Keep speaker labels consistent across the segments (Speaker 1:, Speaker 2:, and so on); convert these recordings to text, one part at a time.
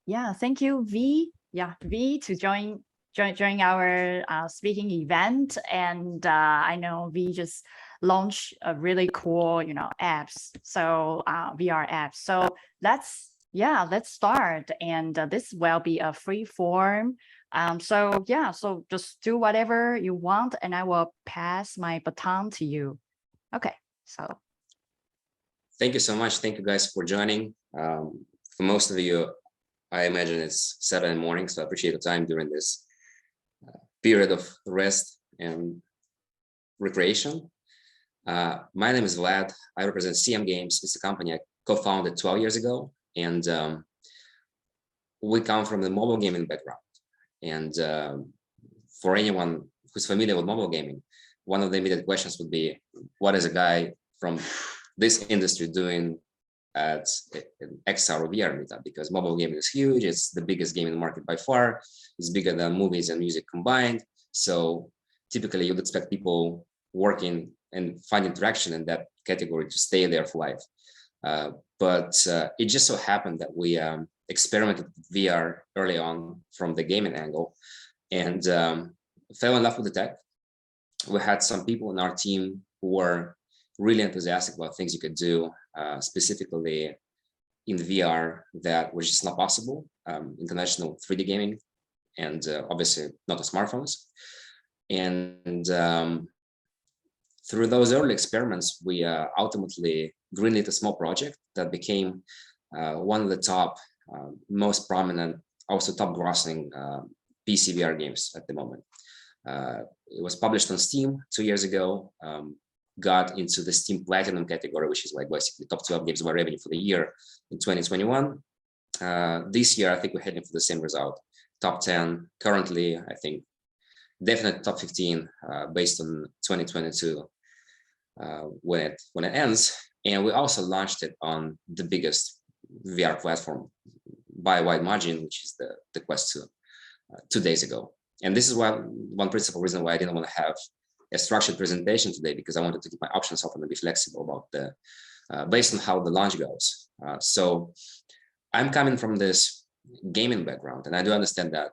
Speaker 1: Yeah, thank you, V. Yeah, V to join our speaking event. And I know V just launched a really cool, apps. So VR apps. So let's start. And this will be a free form. So just do whatever you want, and I will pass my baton to you. Okay, so
Speaker 2: Thank you so much. Thank you guys for joining. For most of you, I imagine it's 7 in the morning, so I appreciate the time during this period of rest and recreation. My name is Vlad. I represent CM Games. It's a company I co-founded 12 years ago, and we come from the mobile gaming background. And for anyone who's familiar with mobile gaming, one of the immediate questions would be, what is a guy from this industry doing at an XR or VR meetup? Because mobile gaming is huge. It's the biggest game in the market by far. It's bigger than movies and music combined. So typically you'd expect people working and find interaction in that category to stay there for life. But it just so happened that we experimented with VR early on from the gaming angle and fell in love with the tech. We had some people in our team who were really enthusiastic about things you could do, specifically in VR that was just not possible, international 3D gaming, and obviously not on smartphones. And through those early experiments, we ultimately greenlit a small project that became one of the top, most prominent, also top grossing PC VR games at the moment. It was published on Steam 2 years ago, got into the Steam Platinum category, which is like basically top 12 games by revenue for the year in 2021. This year, I think we're heading for the same result. Top 10, currently, I think, definitely top 15 based on 2022 when it ends. And we also launched it on the biggest VR platform by a wide margin, which is the Quest 2, 2 days ago. And this is one principal reason why I didn't want to have a structured presentation today, because I wanted to keep my options open and be flexible about the based on how the launch goes. So I'm coming from this gaming background, and I do understand that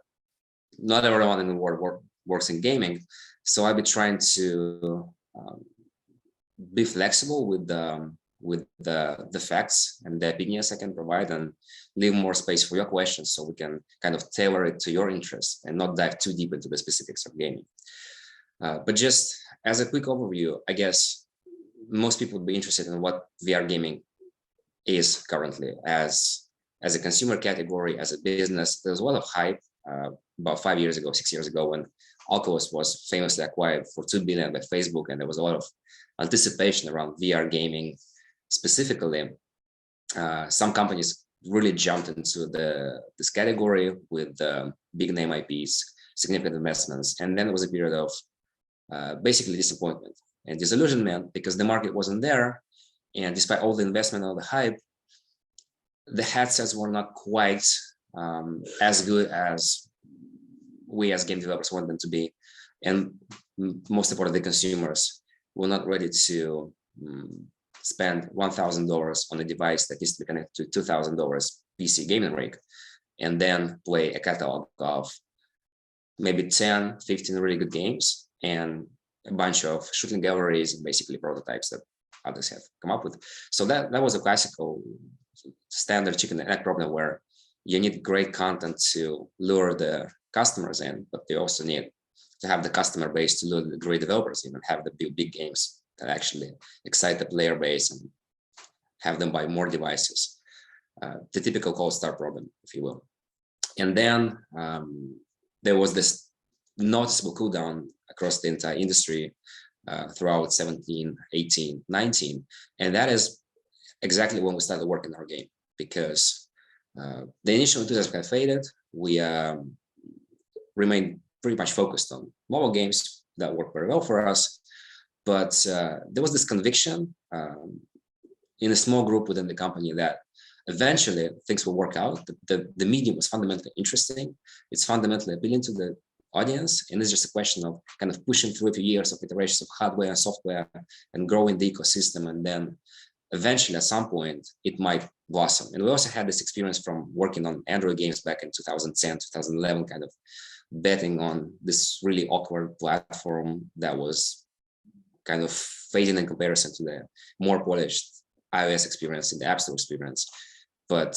Speaker 2: not everyone in the world works in gaming. So I'll be trying to be flexible with the facts and the opinions I can provide, and leave more space for your questions so we can kind of tailor it to your interests and not dive too deep into the specifics of gaming. But just as a quick overview, I guess most people would be interested in what VR gaming is currently as a consumer category, as a business. There's a lot of hype about 5 years ago, 6 years ago, when Oculus was famously acquired for $2 billion by Facebook, and there was a lot of anticipation around VR gaming specifically. Some companies really jumped into this category with big name IPs, significant investments, and then there was a period of basically disappointment and disillusionment because the market wasn't there, and despite all the investment and all the hype, the headsets were not quite as good as we as game developers want them to be, and most importantly, consumers were not ready to spend $1,000 on a device that needs to be connected to $2,000 PC gaming rig, and then play a catalog of maybe 10, 15 really good games and a bunch of shooting galleries and basically prototypes that others have come up with. So that was a classical standard chicken and egg problem, where you need great content to lure the customers in, but you also need to have the customer base to lure the great developers in and have the big games that actually excite the player base and have them buy more devices. The typical cold start problem, if you will. And then there was this noticeable cool down across the entire industry throughout 17, 18, 19. And that is exactly when we started working our game, because the initial enthusiasm had faded. We remained pretty much focused on mobile games that worked very well for us. But there was this conviction in a small group within the company that eventually things will work out. The medium was fundamentally interesting. It's fundamentally appealing to the audience. And it's just a question of kind of pushing through a few years of iterations of hardware and software and growing the ecosystem. And then eventually at some point, it might blossom. And we also had this experience from working on Android games back in 2010, 2011, kind of betting on this really awkward platform that was kind of fading in comparison to the more polished iOS experience and the App Store experience. But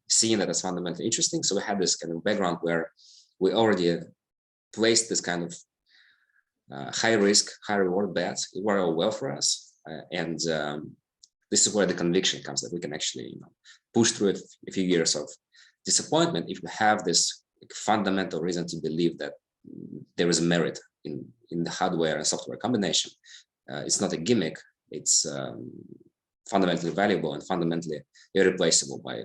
Speaker 2: seeing that as fundamentally interesting, so we had this kind of background where we already placed this kind of high risk, high reward bets. It worked out well for us, and this is where the conviction comes that we can actually push through a few years of disappointment if we have this fundamental reason to believe that there is merit in the hardware and software combination. It's not a gimmick. It's fundamentally valuable and fundamentally irreplaceable by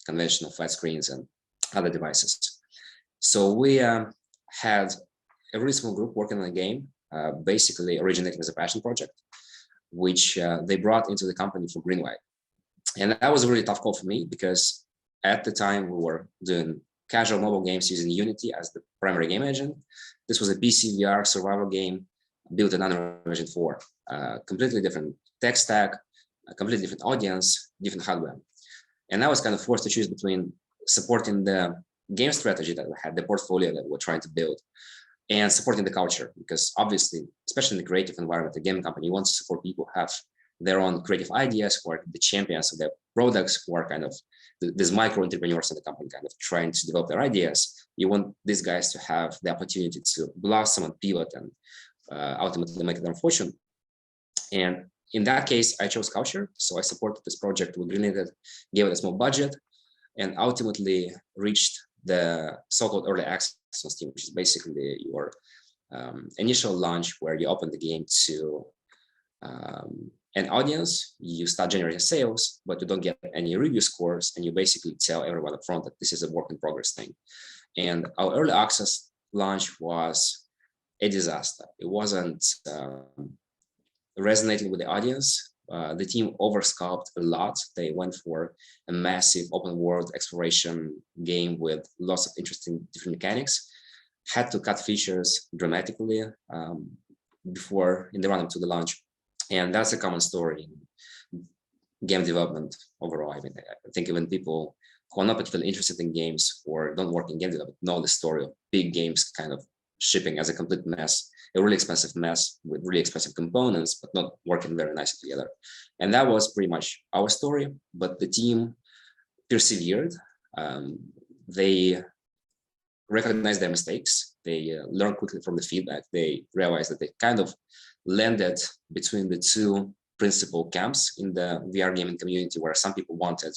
Speaker 2: conventional flat screens and other devices. So we had a really small group working on a game, basically originating as a passion project, which they brought into the company for Greenlight. And that was a really tough call for me because at the time we were doing casual mobile games using Unity as the primary game engine. This was a PC VR survival game built in Unreal Engine 4, completely different tech stack, a completely different audience, different hardware. And I was kind of forced to choose between supporting the game strategy that we had, the portfolio that we're trying to build, and supporting the culture, because obviously, especially in the creative environment, the game company wants to support people who have their own creative ideas, who are the champions of their products, who are kind of these micro entrepreneurs in the company kind of trying to develop their ideas. You want these guys to have the opportunity to blossom and pivot and ultimately make their fortune. And in that case, I chose culture. So I supported this project. We greenlit, gave it a small budget, and ultimately reached the so-called early access on Steam, which is basically your initial launch where you open the game to an audience, you start generating sales, but you don't get any review scores, and you basically tell everyone up front that this is a work in progress thing. And our early access launch was a disaster. It wasn't resonating with the audience. The team overscoped a lot. They went for a massive open world exploration game with lots of interesting different mechanics, had to cut features dramatically before in the run-up to the launch. And that's a common story in game development overall. I mean, I think even people who are not particularly interested in games or don't work in game development know the story of big games kind of shipping as a complete mess, a really expensive mess with really expensive components, but not working very nicely together. And that was pretty much our story, but the team persevered. They recognized their mistakes. They learned quickly from the feedback. They realized that they kind of landed between the two principal camps in the VR gaming community, where some people wanted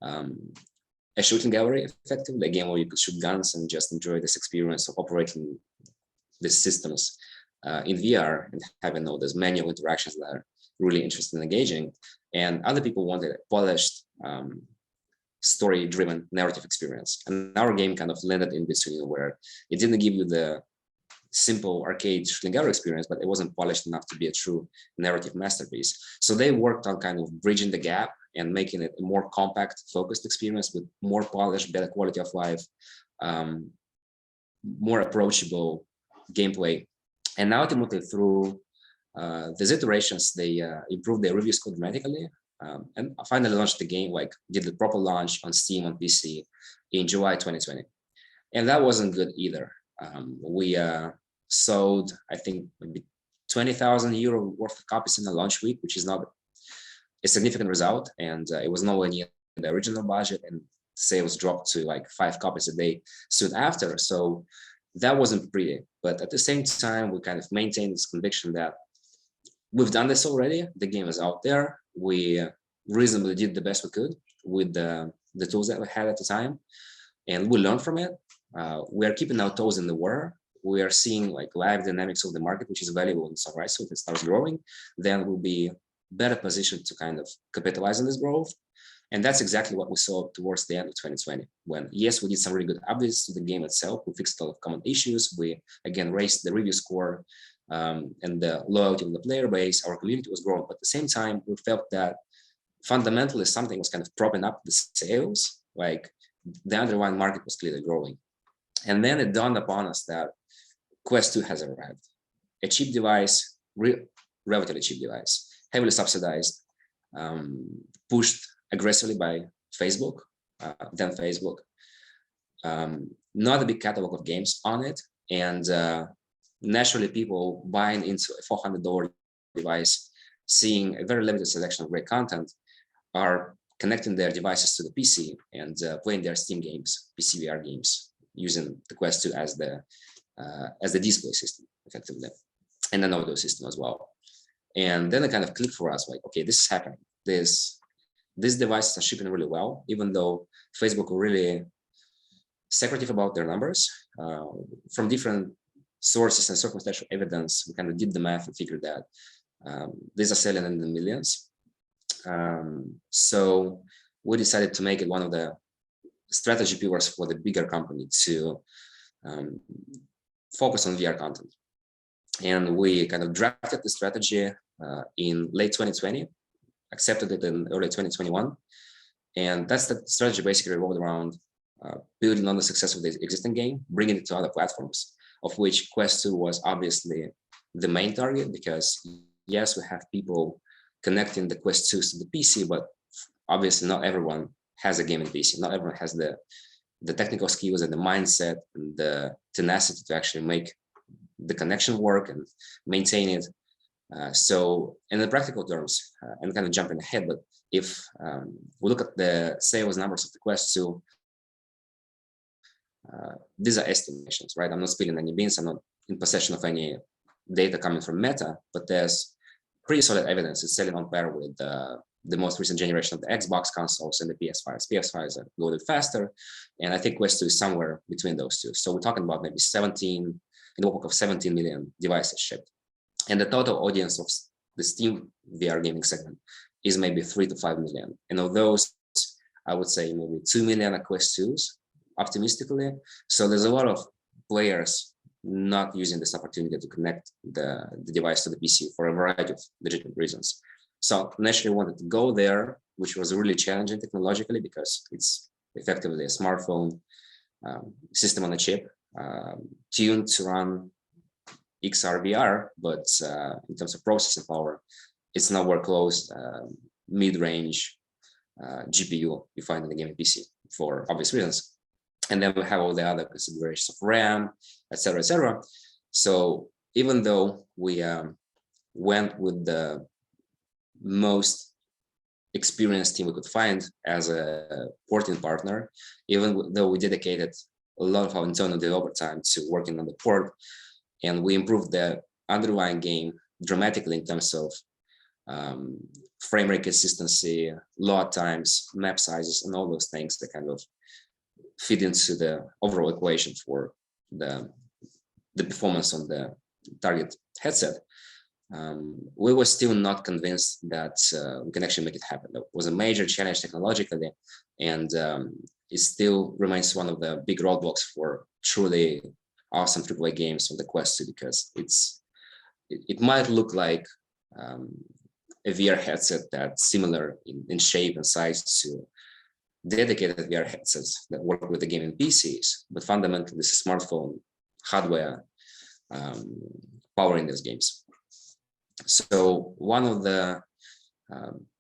Speaker 2: a shooting gallery, effectively, a game where you could shoot guns and just enjoy this experience of operating these systems in VR and having all those manual interactions that are really interesting and engaging. And other people wanted a polished, story-driven narrative experience. And our game kind of landed in between, where it didn't give you the simple arcade shooting gallery experience, but it wasn't polished enough to be a true narrative masterpiece. So they worked on kind of bridging the gap and making it a more compact, focused experience with more polished, better quality of life, more approachable gameplay. And ultimately, through these iterations, they improved their review score dramatically, and finally launched the game, like did the proper launch on Steam on PC in July 2020. And that wasn't good either. We sold, I think, maybe 20,000 euro worth of copies in the launch week, which is not a significant result. And it was nowhere near the original budget, and sales dropped to like 5 copies a day soon after. So that wasn't pretty. But at the same time, we kind of maintained this conviction that we've done this already. The game is out there. We reasonably did the best we could with the tools that we had at the time, and we learned from it. We are keeping our toes in the water. We are seeing like live dynamics of the market, which is valuable in some right. So if it starts growing, then we'll be better positioned to kind of capitalize on this growth. And that's exactly what we saw towards the end of 2020, when, yes, we did some really good updates to the game itself. We fixed a lot of common issues. We, again, raised the review score and the loyalty of the player base. Our community was growing. But at the same time, we felt that fundamentally something was kind of propping up the sales, like the underlying market was clearly growing. And then it dawned upon us that Quest 2 has arrived. A cheap device, relatively cheap device, heavily subsidized, pushed aggressively by Facebook, then Facebook. Not a big catalog of games on it, and naturally people buying into a $400 device, seeing a very limited selection of great content, are connecting their devices to the PC and playing their Steam games, PC VR games, using the Quest 2 as the display system, effectively, and an audio system as well. And then it kind of clicked for us, like, okay, this is happening. These devices are shipping really well, even though Facebook were really secretive about their numbers. From different sources and circumstantial evidence, we kind of did the math and figured that these are selling in the millions. So we decided to make it one of the strategy pillars for the bigger company to focus on VR content. And we kind of drafted the strategy in late 2020, accepted it in early 2021. And that's the strategy basically revolved around building on the success of the existing game, bringing it to other platforms, of which Quest 2 was obviously the main target, because yes, we have people connecting the Quest 2s to the PC, but obviously not everyone has a gaming PC. Not everyone has the technical skills and the mindset and the tenacity to actually make the connection work and maintain it. So in the practical terms, and kind of jumping ahead, but if we look at the sales numbers of the Quest 2, these are estimations, right? I'm not spilling any beans. I'm not in possession of any data coming from Meta, but there's pretty solid evidence it's selling on par with the most recent generation of the Xbox consoles and the PS5s. PS5s are loaded faster, and I think Quest 2 is somewhere between those two. So we're talking about maybe 17 in the ballpark of 17 million devices shipped. And the total audience of the Steam VR gaming segment is maybe 3 to 5 million. And of those, I would say maybe 2 million are Quest 2s, optimistically. So there's a lot of players not using this opportunity to connect the device to the PC for a variety of legitimate reasons. So naturally wanted to go there, which was really challenging technologically because it's effectively a smartphone system on a chip, tuned to run XR VR, but in terms of processing power, it's nowhere close mid-range GPU you find in the gaming PC for obvious reasons. And then we have all the other considerations of RAM, et cetera, et cetera. So even though we went with the most experienced team we could find as a porting partner, even though we dedicated a lot of our internal developer time to working on the port, and we improved the underlying game dramatically in terms of frame rate consistency, load times, map sizes, and all those things that kind of fit into the overall equation for the performance on the target headset. We were still not convinced that we can actually make it happen. It was a major challenge technologically, and it still remains one of the big roadblocks for truly awesome AAA games on the Quest 2, because it might look like a VR headset that's similar in shape and size to dedicated VR headsets that work with the gaming PCs, but fundamentally this is smartphone hardware powering these games. So one of the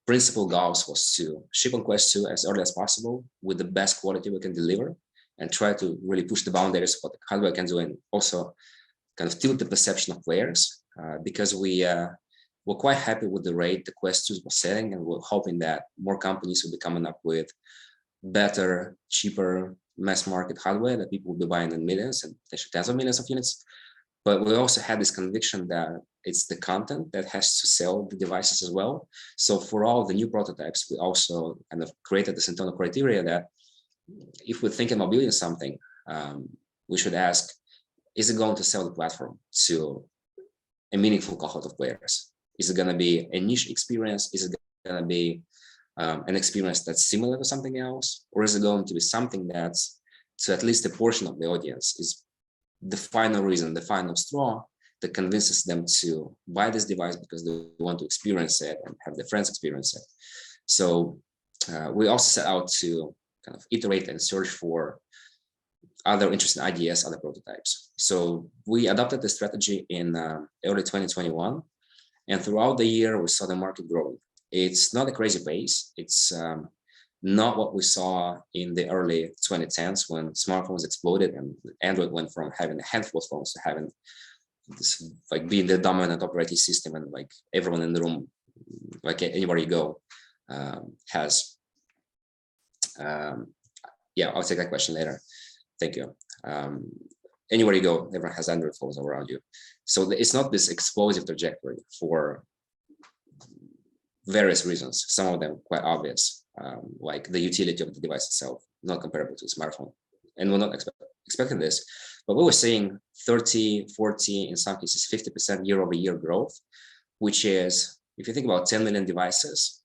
Speaker 2: principal goals was to ship on Quest 2 as early as possible with the best quality we can deliver, and try to really push the boundaries of what the hardware can do, and also kind of tilt the perception of players, because we were quite happy with the rate the Quest 2s were selling, and we're hoping that more companies will be coming up with better, cheaper mass market hardware that people will be buying in millions and potentially tens of millions of units. But we also had this conviction that it's the content that has to sell the devices as well. So for all the new prototypes, we also kind of created this internal criteria that if we're thinking about building something, we should ask, is it going to sell the platform to a meaningful cohort of players? Is it going to be a niche experience? Is it going to be an experience that's similar to something else? Or is it going to be something that's, to at least a portion of the audience, is the final reason, the final straw that convinces them to buy this device because they want to experience it and have their friends experience it? So we also set out to kind of iterate and search for other interesting ideas, other prototypes. So we adopted the strategy in early 2021, and throughout the year we saw the market growing. It's not a crazy pace. It's not what we saw in the early 2010s when smartphones exploded and Android went from having a handful of phones to having this, like, being the dominant operating system, and like everyone in the room, like anywhere you go, has. Yeah, I'll take that question later. Thank you. Anywhere you go, everyone has Android phones around you. So it's not this explosive trajectory for various reasons, some of them quite obvious, like the utility of the device itself, not comparable to a smartphone. And we're not expecting this, but we were seeing 30, 40, in some cases 50% year-over-year growth, which is, if you think about 10 million devices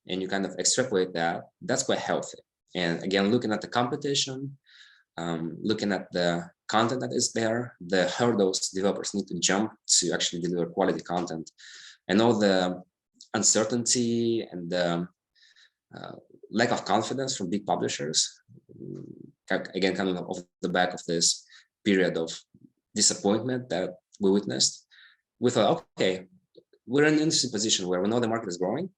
Speaker 2: and you kind of extrapolate that, that's quite healthy. And again, looking at the competition, looking at the content that is there, the hurdles developers need to jump to actually deliver quality content, and all the uncertainty and the lack of confidence from big publishers, again, coming off the back of this period of disappointment that we witnessed, we thought, okay, we're in an interesting position where we know the market is growing.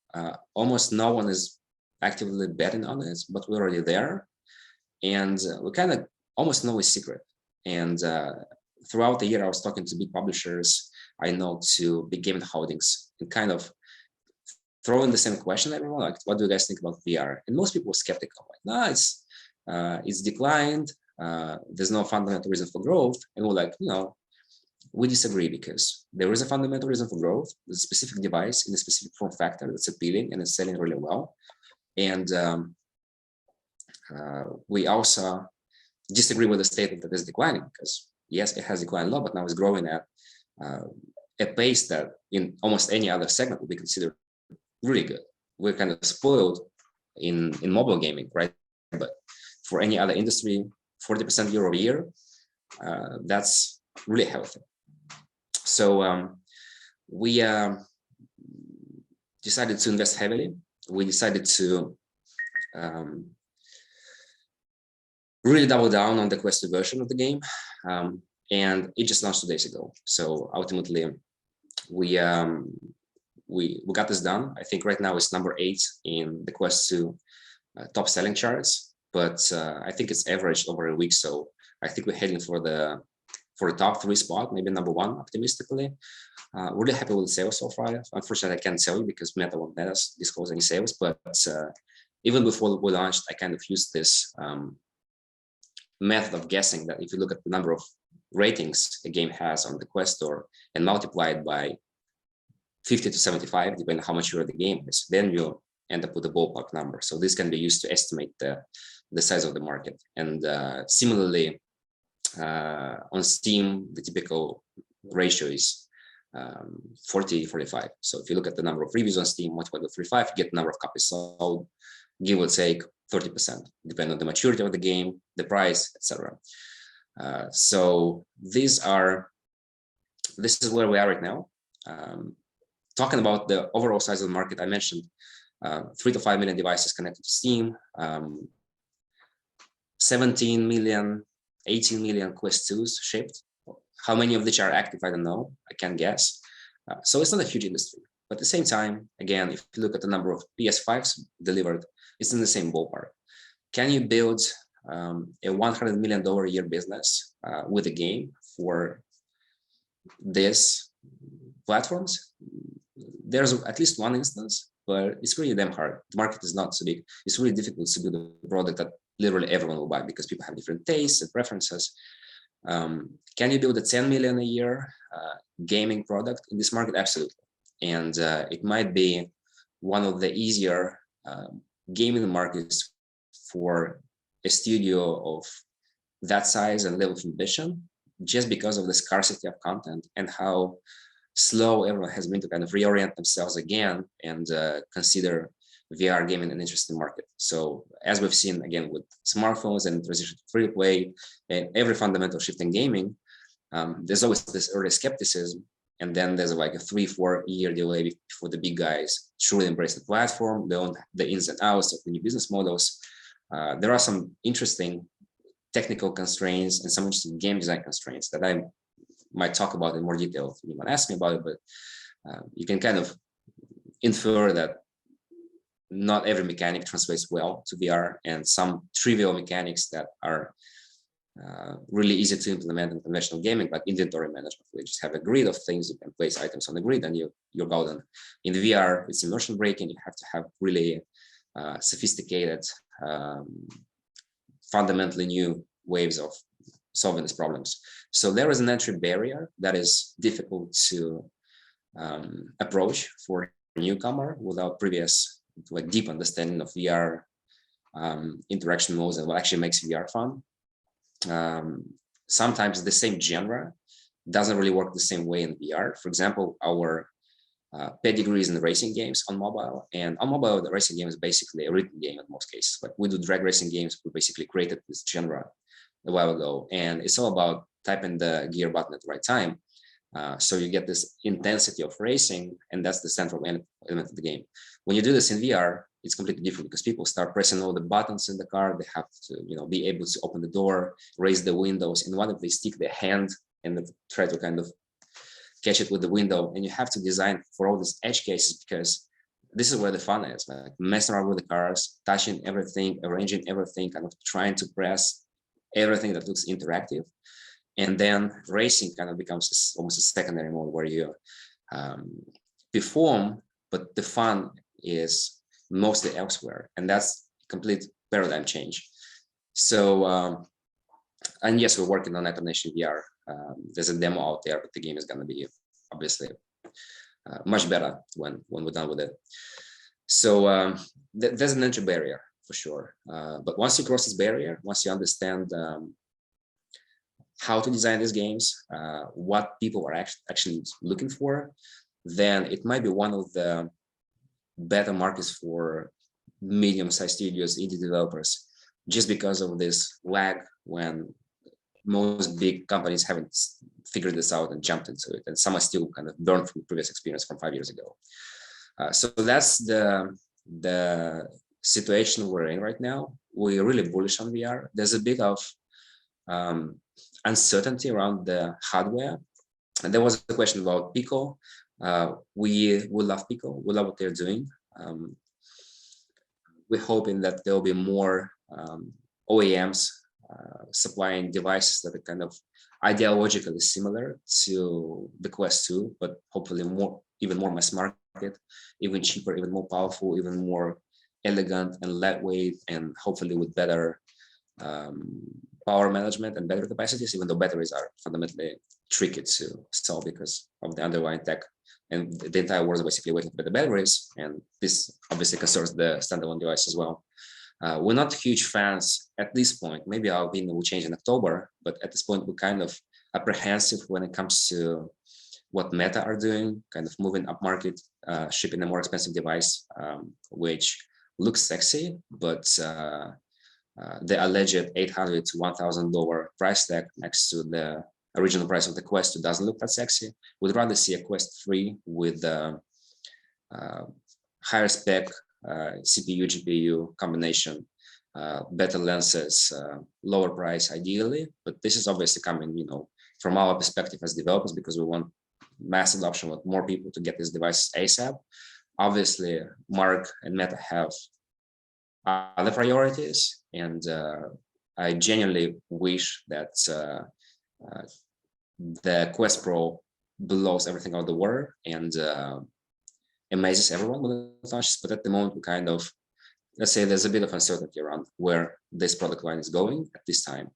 Speaker 2: Almost no one is actively betting on it, but we're already there. And we kind of almost know a secret. And throughout the year, I was talking to big publishers I know, to big gaming holdings, and kind of throwing the same question at everyone, like, what do you guys think about VR? And most people were skeptical, like, no, it's declined. There's no fundamental reason for growth. And we're like, no, we disagree, because there is a fundamental reason for growth. There's a specific device in a specific form factor that's appealing and it's selling really well. And we also disagree with the statement that it's declining, because yes, it has declined a lot, but now it's growing at a pace that in almost any other segment would be considered really good. We're kind of spoiled in mobile gaming, right? But for any other industry, 40% year over year, that's really healthy. So we decided to invest heavily. We decided to really double down on the Quest 2 version of the game, and it just launched 2 days ago. So ultimately, we got this done. I think right now it's number 8 in the Quest 2 top selling charts, but I think it's averaged over a week. So I think we're heading for the top 3 spot, maybe number 1, optimistically. Really happy with the sales so far. Unfortunately, I can't tell you because Meta won't let us disclose any sales, but even before we launched, I kind of used this method of guessing that if you look at the number of ratings a game has on the Quest Store and multiply it by 50 to 75, depending on how mature the game is, then you end up with a ballpark number. So this can be used to estimate the size of the market. And similarly, on Steam, the typical ratio is 40, 45. So if you look at the number of reviews on Steam, multiplied by 35, you get the number of copies sold, give or take 30%, depending on the maturity of the game, the price, etc. So this is where we are right now. Talking about the overall size of the market, I mentioned 3 to 5 million devices connected to Steam, 17 million, 18 million Quest 2s shipped. How many of which are active, I don't know. I can't guess. So it's not a huge industry. But at the same time, again, if you look at the number of PS5s delivered, it's in the same ballpark. Can you build a $100 million a year business with a game for these platforms? There's at least one instance, but it's really damn hard. The market is not so big. It's really difficult to build a product that literally everyone will buy because people have different tastes and preferences. Can you build a 10 million a year gaming product in this market? Absolutely. And it might be one of the easier gaming markets for a studio of that size and level of ambition, just because of the scarcity of content and how slow everyone has been to kind of reorient themselves again and consider VR gaming an interesting market. So as we've seen again with smartphones and transition to free play and every fundamental shift in gaming, there's always this early skepticism, and then there's like a 3-4 year delay before the big guys truly embrace the platform, they own the ins and outs of the new business models. There are some interesting technical constraints and some interesting game design constraints that I might talk about in more detail if anyone asks me about it, but you can kind of infer that not every mechanic translates well to VR, and some trivial mechanics that are really easy to implement in conventional gaming, like inventory management. We just have a grid of things, you can place items on the grid and you're golden. In VR, it's immersion breaking. You have to have really sophisticated, fundamentally new ways of solving these problems. So there is an entry barrier that is difficult to approach for a newcomer without previous deep understanding of VR interaction modes and what actually makes VR fun. Sometimes the same genre doesn't really work the same way in VR. For example, our pedigrees in racing games on mobile, and on mobile, the racing game is basically a written game in most cases. Like we do drag racing games, we basically created this genre a while ago, and it's all about typing the gear button at the right time. So you get this intensity of racing, and that's the central element of the game. When you do this in VR, it's completely different because people start pressing all the buttons in the car. They have to, be able to open the door, raise the windows, and one of they stick their hand and try to kind of catch it with the window. And you have to design for all these edge cases because this is where the fun is, like messing around with the cars, touching everything, arranging everything, kind of trying to press everything that looks interactive. And then racing kind of becomes almost a secondary mode where you perform, but the fun is mostly elsewhere. And that's a complete paradigm change. So, and yes, we're working on Nation VR. There's a demo out there, but the game is going to be obviously much better when we're done with it. So there's an entry barrier for sure. But once you cross this barrier, once you understand how to design these games, what people are actually looking for, then it might be one of the better markets for medium-sized studios, indie developers, just because of this lag when most big companies haven't figured this out and jumped into it, and some are still kind of burned from previous experience from 5 years ago. So that's the situation we're in right now. We're really bullish on VR. There's a bit of uncertainty around the hardware. And there was a question about Pico. We love Pico. We love what they're doing. We're hoping that there will be more OEMs supplying devices that are kind of ideologically similar to the Quest 2, but hopefully even more mass market, even cheaper, even more powerful, even more elegant and lightweight, and hopefully with better power management and better capacities, even though batteries are fundamentally tricky to sell because of the underlying tech. And the entire world is basically waiting for the batteries, and this obviously concerns the standalone device as well. We're not huge fans at this point. Maybe our opinion will change in October, but at this point, we're kind of apprehensive when it comes to what Meta are doing, kind of moving up market, shipping a more expensive device, which looks sexy, but the alleged $800 to $1,000 price tag next to the original price of the Quest 2 doesn't look that sexy. We'd rather see a Quest 3 with higher spec CPU, GPU combination, better lenses, lower price ideally. But this is obviously coming, from our perspective as developers, because we want mass adoption, with more people to get this device ASAP. Obviously, Mark and Meta have other priorities, and I genuinely wish that the Quest Pro blows everything out of the water and amazes everyone when it launches. But at the moment, we kind of, let's say there's a bit of uncertainty around where this product line is going at this time.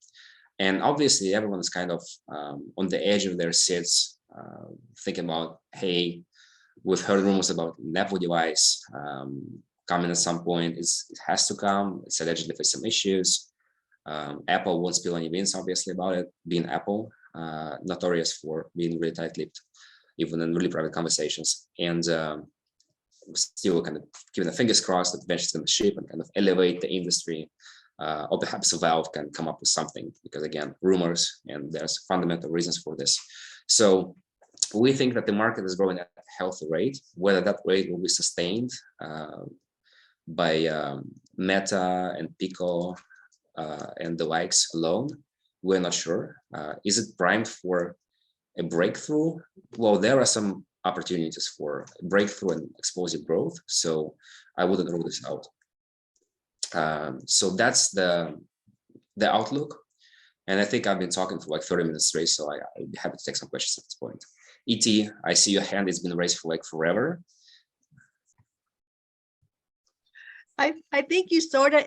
Speaker 2: And obviously, everyone is kind of on the edge of their seats, thinking about, hey, we've heard rumors about an Apple device coming at some point. It has to come. It's allegedly for some issues. Apple won't spill any beans, obviously, about it, being Apple, notorious for being really tight-lipped, even in really private conversations. And still kind of keeping the fingers crossed that eventually it's going to ship and kind of elevate the industry. Or perhaps Valve can come up with something, because again, rumors, and there's fundamental reasons for this. So we think that the market is growing at a healthy rate. Whether that rate will be sustained by Meta and Pico and the likes alone, we're not sure. Is it primed for a breakthrough? Well, there are some opportunities for breakthrough and explosive growth. So I wouldn't rule this out. So that's the outlook. And I think I've been talking for like 30 minutes straight, so I'd be happy to take some questions at this point. ET, I see your hand. It's been raised for like forever.
Speaker 3: I think you sort of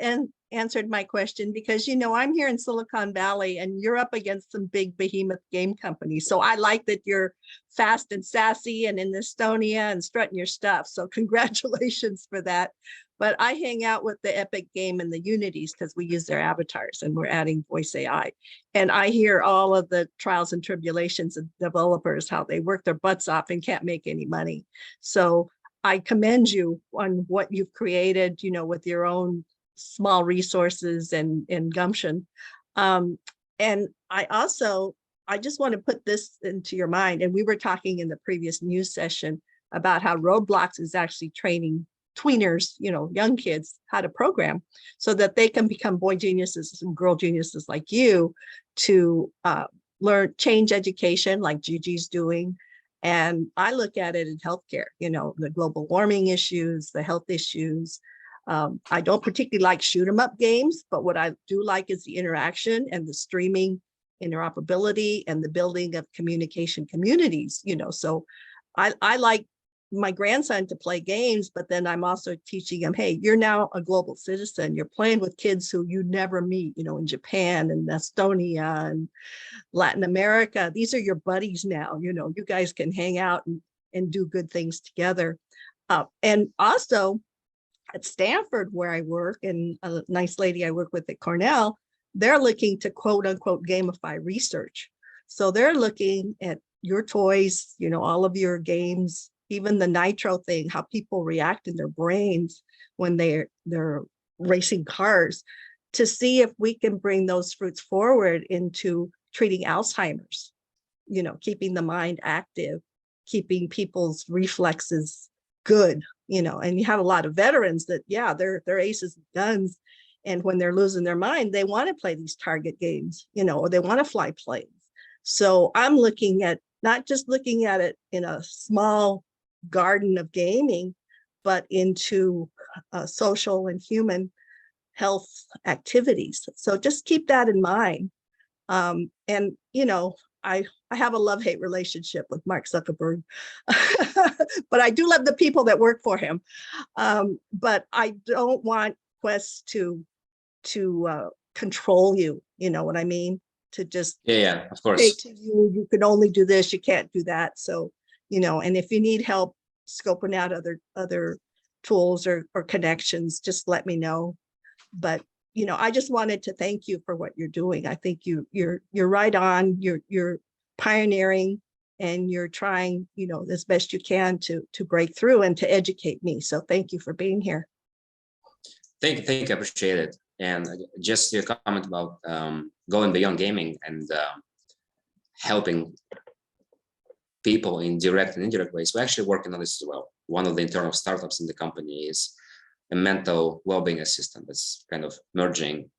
Speaker 3: answered my question, because, you know, I'm here in Silicon Valley and you're up against some big behemoth game companies. So I like that you're fast and sassy and in Estonia and strutting your stuff. So congratulations for that. But I hang out with the Epic game and the Unities because we use their avatars and we're adding voice AI. And I hear all of the trials and tribulations of developers, how they work their butts off and can't make any money. So I commend you on what you've created, you know, with your own small resources and gumption. And I just want to put this into your mind. And we were talking in the previous news session about how Roblox is actually training tweeners, you know, young kids, how to program so that they can become boy geniuses and girl geniuses like you to learn, change education like Gigi's doing. And I look at it in healthcare, you know, the global warming issues, the health issues. I don't particularly like shoot 'em up games, but what I do like is the interaction and the streaming interoperability and the building of communication communities, you know. So I like my grandson to play games, but then I'm also teaching him, hey, you're now a global citizen. You're playing with kids who you never meet, you know, in Japan and Estonia and Latin America. These are your buddies now, you know, you guys can hang out and do good things together. And also at Stanford, where I work, and a nice lady I work with at Cornell, they're looking to quote unquote gamify research. So they're looking at your toys, you know, all of your games, even the nitro thing, how people react in their brains when they're racing cars, to see if we can bring those fruits forward into treating Alzheimer's, you know, keeping the mind active, keeping people's reflexes good, you know. And you have a lot of veterans that, yeah, they're aces and guns. And when they're losing their mind, they want to play these target games, you know, or they want to fly planes. So I'm looking at, not just looking at it in a small garden of gaming, but into social and human health activities. So just keep that in mind. And, you know, I have a love-hate relationship with Mark Zuckerberg, but I do love the people that work for him. But I don't want Quest to control you, you know what I mean? To just
Speaker 2: yeah, of course.
Speaker 3: say to you, you can only do this, you can't do that. So, you know, and if you need help scoping out other tools or connections, just let me know. But, you know, I just wanted to thank you for what you're doing. I think you're right on, you're pioneering, and you're trying, you know, as best you can to break through and to educate me. So thank you for being here.
Speaker 2: Thank you, I appreciate it. And just your comment about going beyond gaming and helping people in direct and indirect ways. We're actually working on this as well. One of the internal startups in the company is a mental well-being assistant that's kind of merging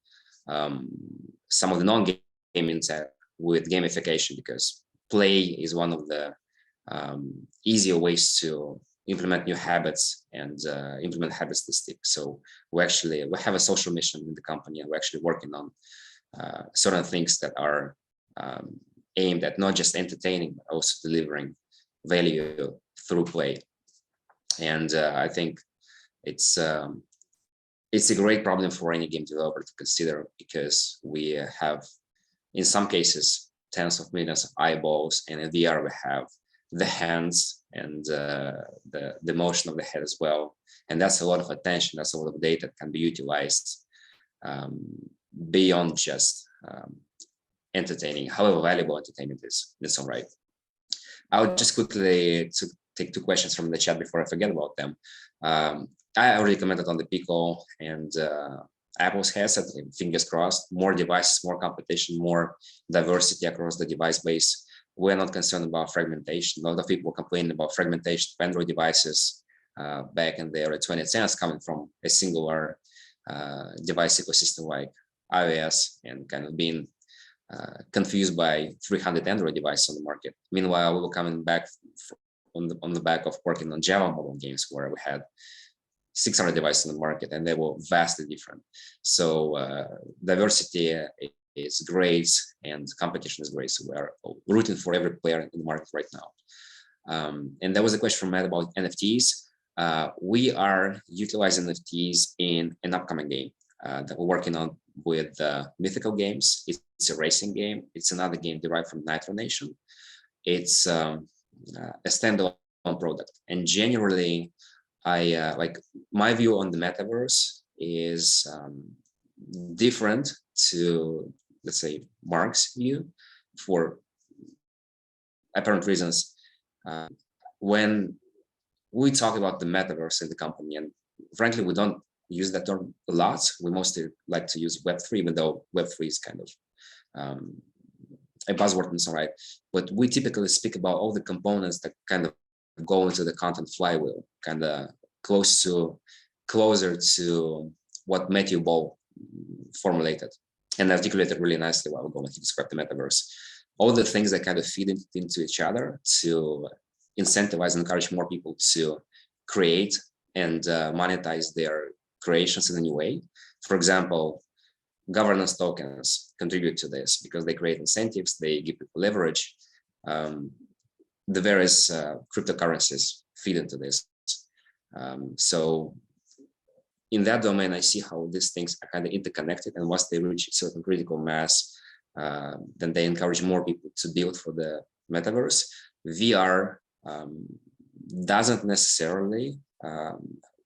Speaker 2: some of the non-gaming tech with gamification, because play is one of the easier ways to implement new habits and implement habits to stick. So we have a social mission in the company, and we're actually working on certain things that are aimed at not just entertaining, but also delivering value through play. And I think it's a great problem for any game developer to consider, because we have, in some cases, tens of millions of eyeballs, and in VR we have the hands and the motion of the head as well. And that's a lot of attention, that's a lot of data that can be utilized beyond just entertaining, however valuable entertainment is in its own right. I'll just quickly take two questions from the chat before I forget about them. I already commented on the Pico and Apple's headset. Fingers crossed, more devices, more competition, more diversity across the device base. We're not concerned about fragmentation. A lot of people complain about fragmentation of Android devices back in the early 2010s, coming from a singular device ecosystem like iOS, and kind of being confused by 300 Android devices on the market. Meanwhile, we were coming back on the back of working on Java mobile games, where we had 600 devices in the market, and they were vastly different. So diversity is great, and competition is great. So we are rooting for every player in the market right now. And there was a question from Matt about NFTs. We are utilizing NFTs in an upcoming game that we're working on with Mythical Games. It's a racing game. It's another game derived from Nitro Nation. It's a standalone product. And generally, I like my view on the metaverse is different to, let's say, Mark's view for apparent reasons. When we talk about the metaverse in the company, and frankly, we don't use that term a lot. We mostly like to use Web3, even though Web3 is kind of a buzzword and so right. But we typically speak about all the components that kind of go into the content flywheel, kind of closer to what Matthew Ball formulated and articulated really nicely while ago when he described the metaverse. All the things that kind of feed into each other to incentivize and encourage more people to create and monetize their creations in a new way. For example, governance tokens contribute to this because they create incentives, they give people leverage. The various cryptocurrencies feed into this. So in that domain, I see how these things are kind of interconnected, and once they reach a certain critical mass, then they encourage more people to build for the metaverse. VR doesn't necessarily,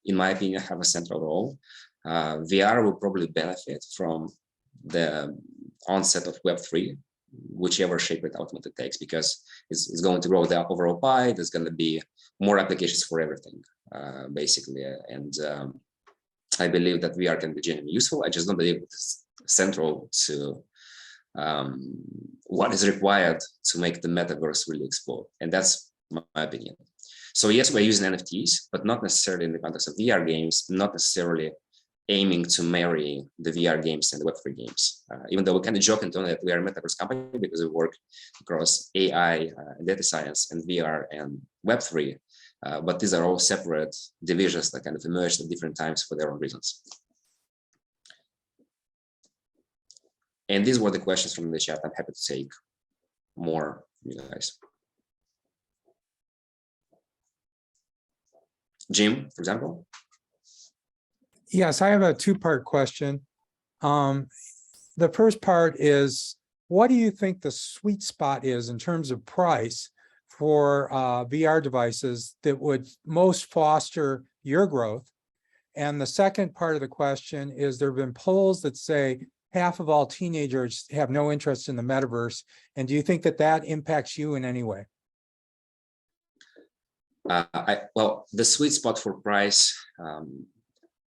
Speaker 2: in my opinion, have a central role. VR will probably benefit from the onset of Web3, whichever shape it ultimately takes, because it's going to grow the overall pie. There's going to be more applications for everything, basically. And I believe that VR can be genuinely useful. I just don't believe it's central to what is required to make the metaverse really explode. And that's my opinion. So yes, we're using NFTs, but not necessarily in the context of VR games, not necessarily aiming to marry the VR games and the Web3 games. Even though we kind of joke and tell that we are a metaverse company because we work across AI, data science, and VR and Web3. But these are all separate divisions that kind of emerged at different times for their own reasons. And these were the questions from the chat. I'm happy to take more from you guys. Jim, for example.
Speaker 4: Yes, I have a two-part question. The first part is, what do you think the sweet spot is in terms of price for VR devices that would most foster your growth? And the second part of the question is, there have been polls that say half of all teenagers have no interest in the metaverse. And do you think that that impacts you in any way?
Speaker 2: Well, the sweet spot for price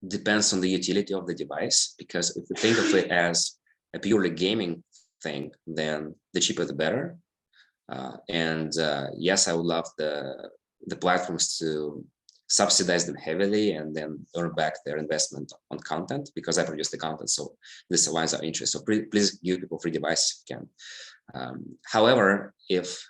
Speaker 2: depends on the utility of the device, because if you think of it as a purely gaming thing, then the cheaper the better. Yes, I would love the platforms to subsidize them heavily and then earn back their investment on content, because I produce the content, so this aligns our interests. So please give people free devices if you can. However, if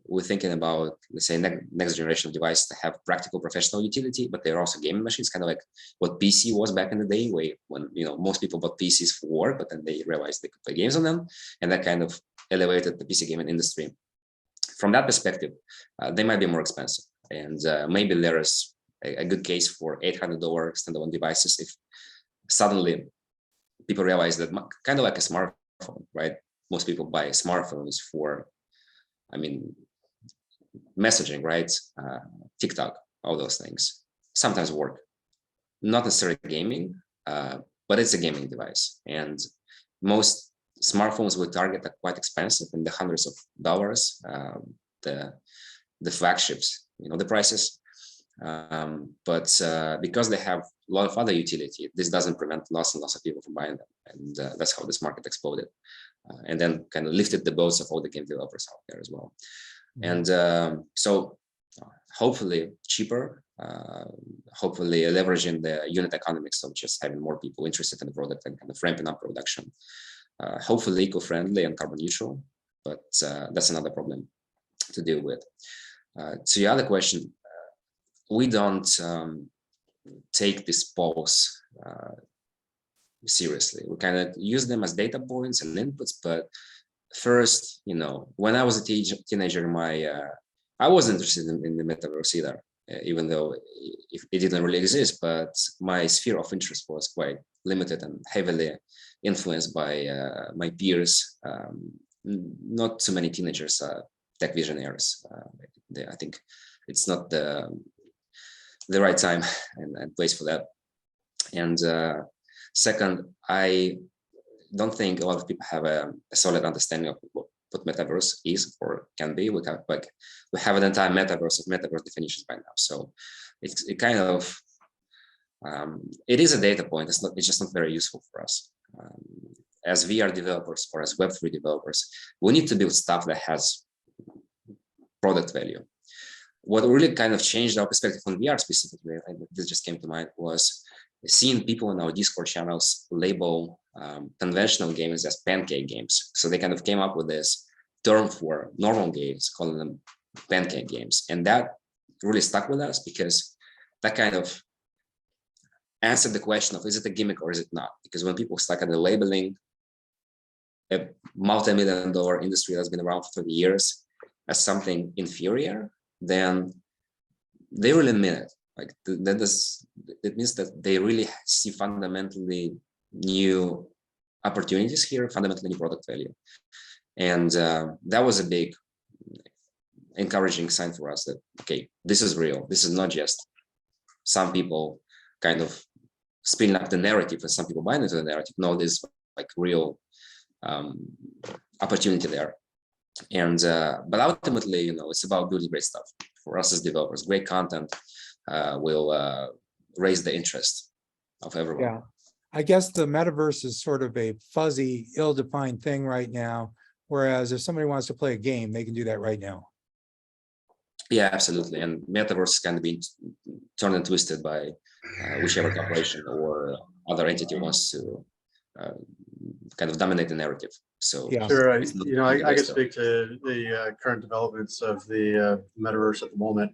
Speaker 2: we're thinking about, let's say, next generation of devices that have practical professional utility, but they're also gaming machines, kind of like what PC was back in the day, when most people bought PCs for work, but then they realized they could play games on them, and that kind of elevated the PC gaming industry. From that perspective, they might be more expensive, and maybe there is a good case for $800 standalone devices if suddenly people realize that, kind of like a smartphone, right? Most people buy smartphones for, messaging, right? TikTok, all those things sometimes work. Not necessarily gaming, but it's a gaming device. And most smartphones we target are quite expensive, in the hundreds of dollars. The flagships, the prices. But because they have a lot of other utility, this doesn't prevent lots and lots of people from buying them. And that's how this market exploded. And then kind of lifted the boats of all the game developers out there as well. Mm-hmm. And so hopefully cheaper, hopefully leveraging the unit economics of just having more people interested in the product and kind of ramping up production. Hopefully eco-friendly and carbon neutral, but that's another problem to deal with. To the other question, we don't take these polls seriously. We kind of use them as data points and inputs, but first, when I was a teenager, I was interested in the metaverse either, even though it didn't really exist, but my sphere of interest was quite limited and heavily influenced by my peers. Not too many teenagers are tech visionaries. I think it's not the right time and place for that. And second, I don't think a lot of people have a solid understanding of what metaverse is or can be. We have an entire metaverse of metaverse definitions by now. So it kind of it is a data point. It's just not very useful for us. As VR developers or as Web3 developers, we need to build stuff that has product value. What really kind of changed our perspective on VR specifically, and this just came to mind, was seeing people in our Discord channels label conventional games as pancake games. So they kind of came up with this term for normal games, calling them pancake games. And that really stuck with us because that kind of answered the question of, is it a gimmick or is it not? Because when people start kind of labeling a multi-million-dollar industry that's been around for 30 years as something inferior, then they really mean it. Like it means that they really see fundamentally new opportunities here, fundamentally new product value. And that was a big encouraging sign for us that, okay, this is real. This is not just some people kind of spinning up the narrative and some people buying into the narrative. No, there's like real opportunity there. And but ultimately, it's about building great stuff. For us as developers, great content will raise the interest of everyone.
Speaker 4: Yeah, I guess the metaverse is sort of a fuzzy, ill-defined thing right now. Whereas if somebody wants to play a game, they can do that right now.
Speaker 2: Yeah, absolutely. And metaverse can be turned and twisted by whichever corporation or other entity wants to kind of dominate the narrative. So
Speaker 4: yeah,
Speaker 5: sure. I can speak to the current developments of the metaverse at the moment.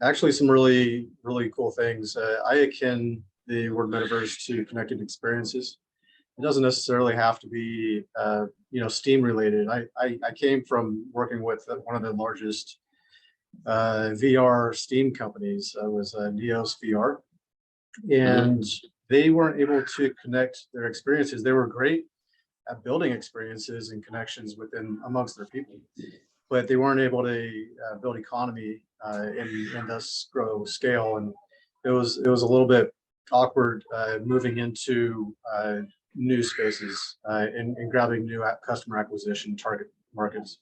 Speaker 5: Actually, some really, really cool things. I akin the word metaverse to connected experiences. It doesn't necessarily have to be, Steam related. I came from working with one of the largest VR Steam companies. Was Neos VR, and they weren't able to connect their experiences. They were great at building experiences and connections amongst their people, but they weren't able to build economy and thus grow scale. And it was a little bit awkward moving into new spaces and grabbing new customer acquisition target markets.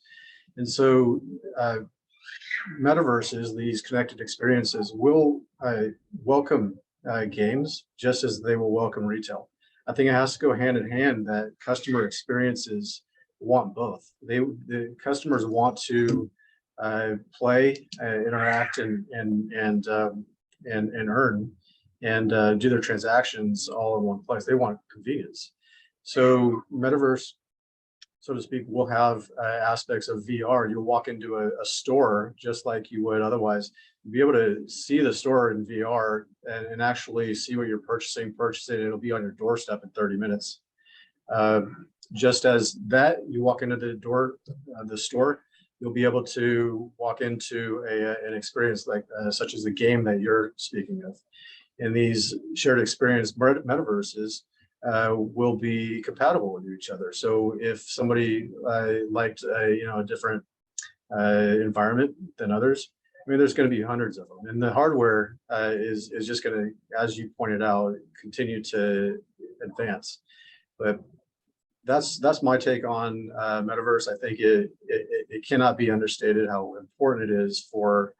Speaker 5: And so metaverses, these connected experiences, will welcome games just as they will welcome retail. I think it has to go hand in hand that customer experiences want both. The customers want to play, interact, and earn and do their transactions all in one place. They want convenience. So metaverse, so to speak, will have aspects of VR. You'll walk into a store just like you would otherwise. You'll be able to see the store in VR and actually see what you're purchasing. It'll be on your doorstep in 30 minutes. Just as that, you walk into the store, you'll be able to walk into an experience like such as the game that you're speaking of. And these shared experience metaverses will be compatible with each other. So if somebody liked a different environment than others, I mean, there's going to be hundreds of them, and the hardware is just going to, as you pointed out, continue to advance. But that's my take on metaverse. I think it cannot be understated how important it is for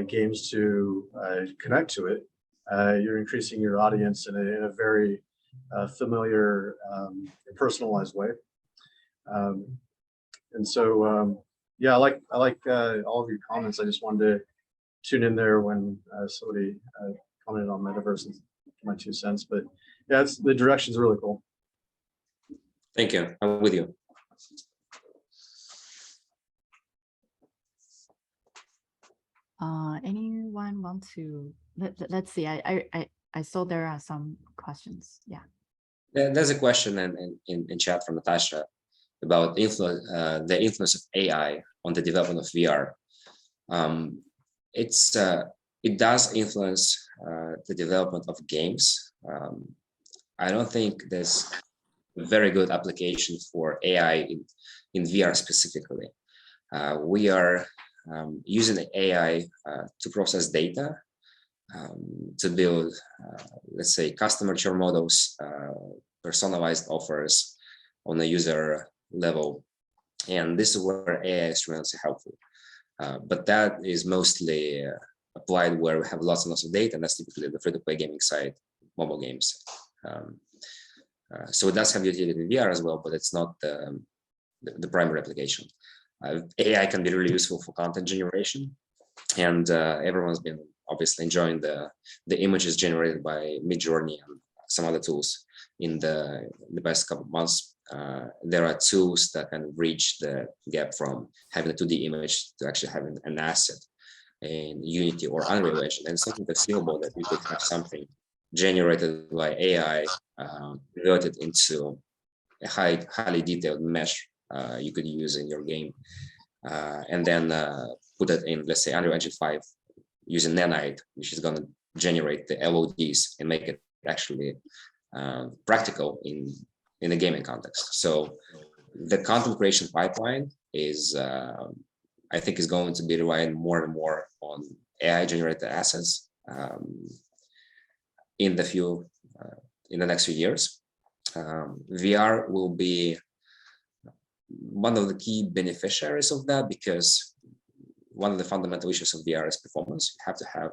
Speaker 5: games to connect to it. You're increasing your audience in a very familiar, personalized way. And so, yeah, I like all of your comments. I just wanted to tune in there when somebody commented on metaverse and my 2 cents. But yeah, the direction's really cool.
Speaker 2: Thank you. I'm with you.
Speaker 1: Anyone want to let's see. I saw there are some questions. Yeah.
Speaker 2: There's a question in chat from Natasha about the influence of AI on the development of VR. It does influence the development of games. I don't think there's a very good application for AI in VR specifically. We are using the AI to process data, to build, let's say, customer churn models, personalized offers on a user level. And this is where AI is tremendously helpful. But that is mostly applied where we have lots and lots of data, and that's typically the free-to-play gaming side, mobile games. So it does have utility in VR as well, but it's not the primary application. AI can be really useful for content generation, and everyone's been obviously enjoying the images generated by Midjourney and some other tools in the past couple of months. There are tools that can bridge the gap from having a 2D image to actually having an asset in Unity or Unreal Engine, and something conceivable that you could have something generated by AI converted into a highly detailed mesh you could use in your game, and then put it in, let's say, Unreal Engine 5 using Nanite, which is going to generate the LODs and make it actually practical in a gaming context. So the content creation pipeline is, I think, is going to be relying more and more on AI generated assets in the next few years. VR will be one of the key beneficiaries of that, because one of the fundamental issues of VR is performance. You have to have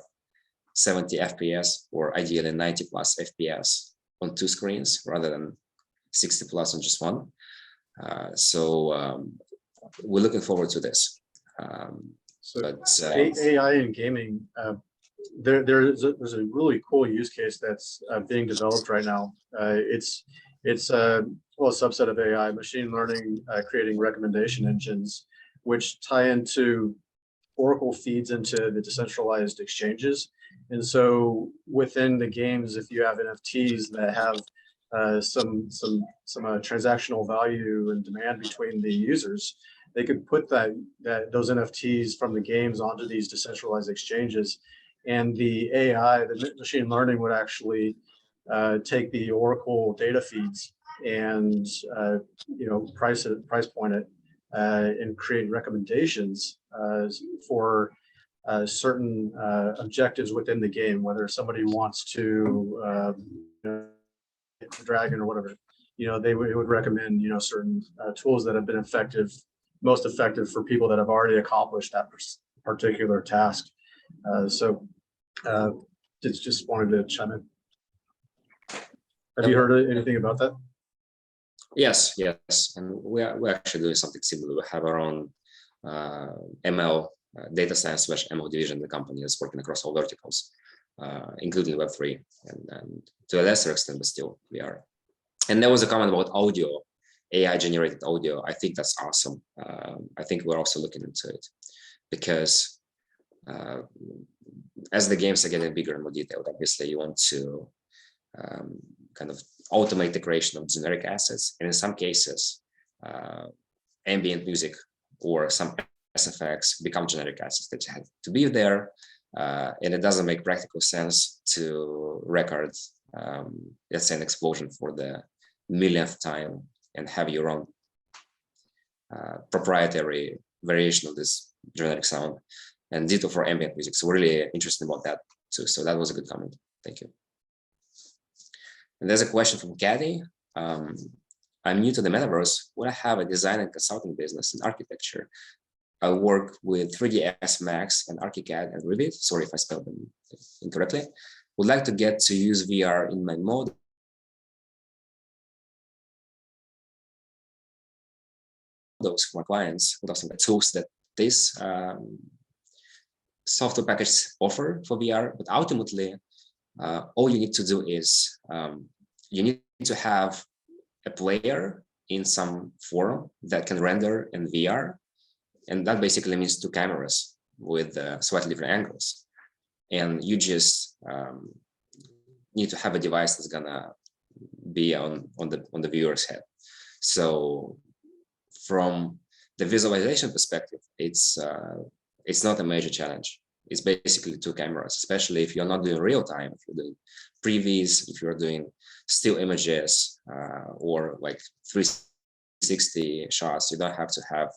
Speaker 2: 70 FPS or ideally 90 plus FPS on two screens rather than 60 plus on just one. So we're looking forward to this.
Speaker 5: AI in gaming, there's a really cool use case that's being developed right now. It's a subset of AI, machine learning, creating recommendation engines, which tie into Oracle feeds into the decentralized exchanges. And so within the games, if you have NFTs that have some transactional value and demand between the users, they could put those NFTs from the games onto these decentralized exchanges, and the AI, the machine learning, would actually take the Oracle data feeds and price point it and create recommendations for certain objectives within the game, whether somebody wants to dragon or whatever, they would recommend certain tools that have been most effective for people that have already accomplished that particular task. So just wanted to chime in. Have you heard anything about that?
Speaker 2: Yes, and we're actually doing something similar. We have our own ML data science / ML division in the company that's working across all verticals, including Web3, and to a lesser extent, but still we are. And there was a comment about audio, AI generated audio. I think that's awesome. I think we're also looking into it, because as the games are getting bigger and more detailed, obviously you want to kind of automate the creation of generic assets. And in some cases, ambient music or some SFX become generic assets that have to be there. And it doesn't make practical sense to record, let's say, an explosion for the millionth time and have your own proprietary variation of this generic sound, and ditto for ambient music. So we're really interested about that too. So that was a good comment. Thank you. And there's a question from Kathy. I'm new to the metaverse. Would I have a design and consulting business in architecture? I work with 3ds Max and ArchiCAD and Revit. Sorry if I spelled them incorrectly. Would like to get to use VR in my mode. Those for my clients, with some tools that this software package offer for VR, but ultimately, all you need to do is you need to have a player in some forum that can render in VR, and that basically means two cameras with slightly different angles. and you just need to have a device that's gonna be on the viewer's head. So from the visualization perspective, it's not a major challenge. It's basically 2 cameras, especially if you're not doing real time, if you're doing previews, if you're doing still images or like 360 shots. You don't have to have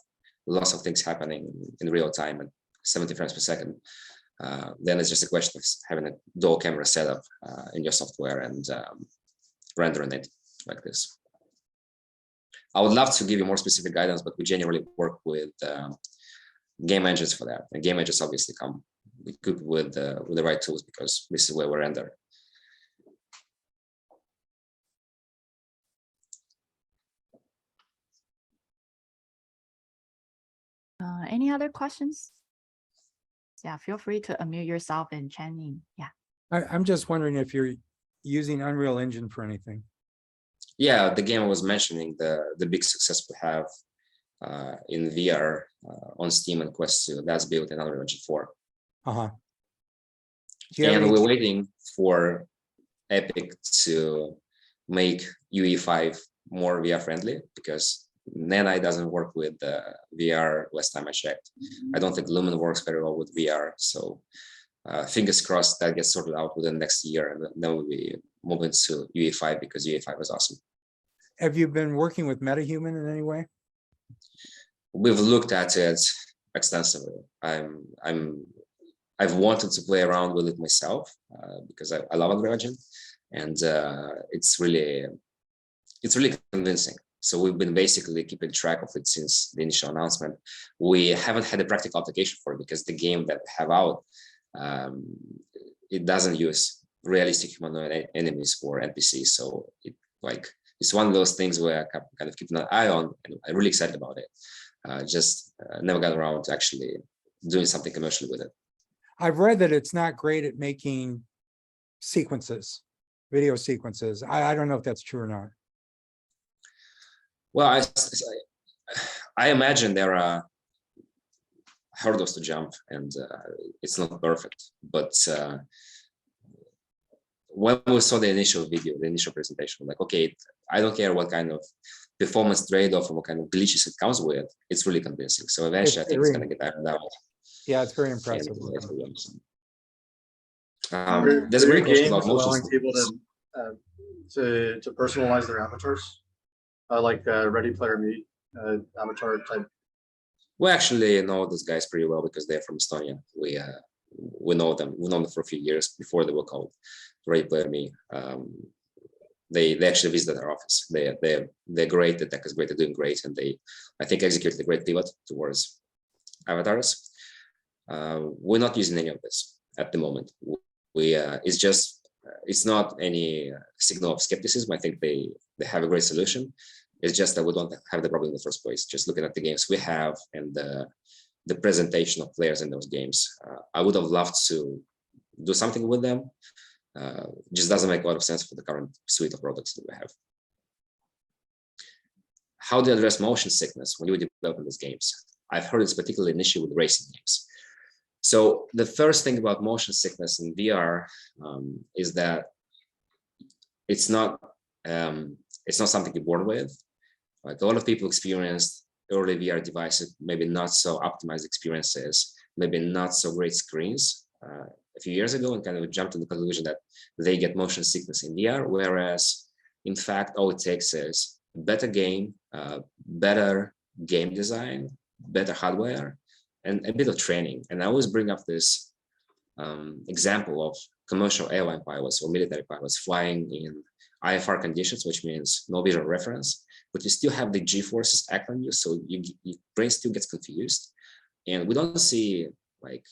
Speaker 2: lots of things happening in real time at 70 frames per second. Then it's just a question of having a dual camera setup in your software and rendering it like this. I would love to give you more specific guidance, but we generally work with game engines for that. And game engines obviously come equipped with the right tools, because this is where we render.
Speaker 1: Any other questions? Yeah, feel free to unmute yourself and chime in. Yeah.
Speaker 4: I'm just wondering if you're using Unreal Engine for anything.
Speaker 2: Yeah, the game I was mentioning, the big success we have in VR on Steam and Quest 2, that's built in Unreal Engine 4.
Speaker 4: Uh-huh.
Speaker 2: And we're waiting for Epic to make UE5 more VR friendly, because Nanite doesn't work with VR last time I checked. I don't think Lumen works very well with VR. So fingers crossed that gets sorted out within the next year, and then we'll be moving to UE5, because UE5 is awesome.
Speaker 4: Have you been working with MetaHuman in any way?
Speaker 2: We've looked at it extensively. I've wanted to play around with it myself because I love Unreal Engine, and it's really convincing. So we've been basically keeping track of it since the initial announcement. We haven't had a practical application for it, because the game that we have out, it doesn't use realistic humanoid enemies or NPCs. So it's one of those things where I kind of keeping an eye on, and I'm really excited about it. Just never got around to actually doing something commercially with it.
Speaker 4: I've read that it's not great at making sequences, video sequences. I don't know if that's true or not.
Speaker 2: Well, I imagine there are hurdles to jump, and it's not perfect. But when we saw the initial video, the initial presentation, like, okay, I don't care what kind of performance trade-off and what kind of glitches it comes with, it's really convincing. So eventually, I think it's going to get ironed out.
Speaker 4: Yeah, it's very impressive.
Speaker 2: There's a great question about
Speaker 5: allowing people to personalize their avatars, like Ready Player Me avatar type.
Speaker 2: We actually know these guys pretty well, because they're from Estonia. We know them. We've known them for a few years before they were called Ready Player Me. They actually visited our office. They're great. The tech is great. They're doing great, and they, I think, executed a great pivot towards avatars. We're not using any of this at the moment. It's not any signal of skepticism. I think they have a great solution. It's just that we don't have the problem in the first place. Just looking at the games we have and the presentation of players in those games, I would have loved to do something with them. Just doesn't make a lot of sense for the current suite of products that we have. How do you address motion sickness when you develop these games? I've heard it's particularly an issue with racing games. So the first thing about motion sickness in VR is that it's not something you're born with. Like, a lot of people experienced early VR devices, maybe not so optimized experiences, maybe not so great screens a few years ago, and kind of jumped to the conclusion that they get motion sickness in VR, whereas in fact, all it takes is a better game, better game design, better hardware, and a bit of training. And I always bring up this example of commercial airline pilots or military pilots flying in IFR conditions, which means no visual reference, but you still have the G-forces act on you, so your brain still gets confused. And we don't see like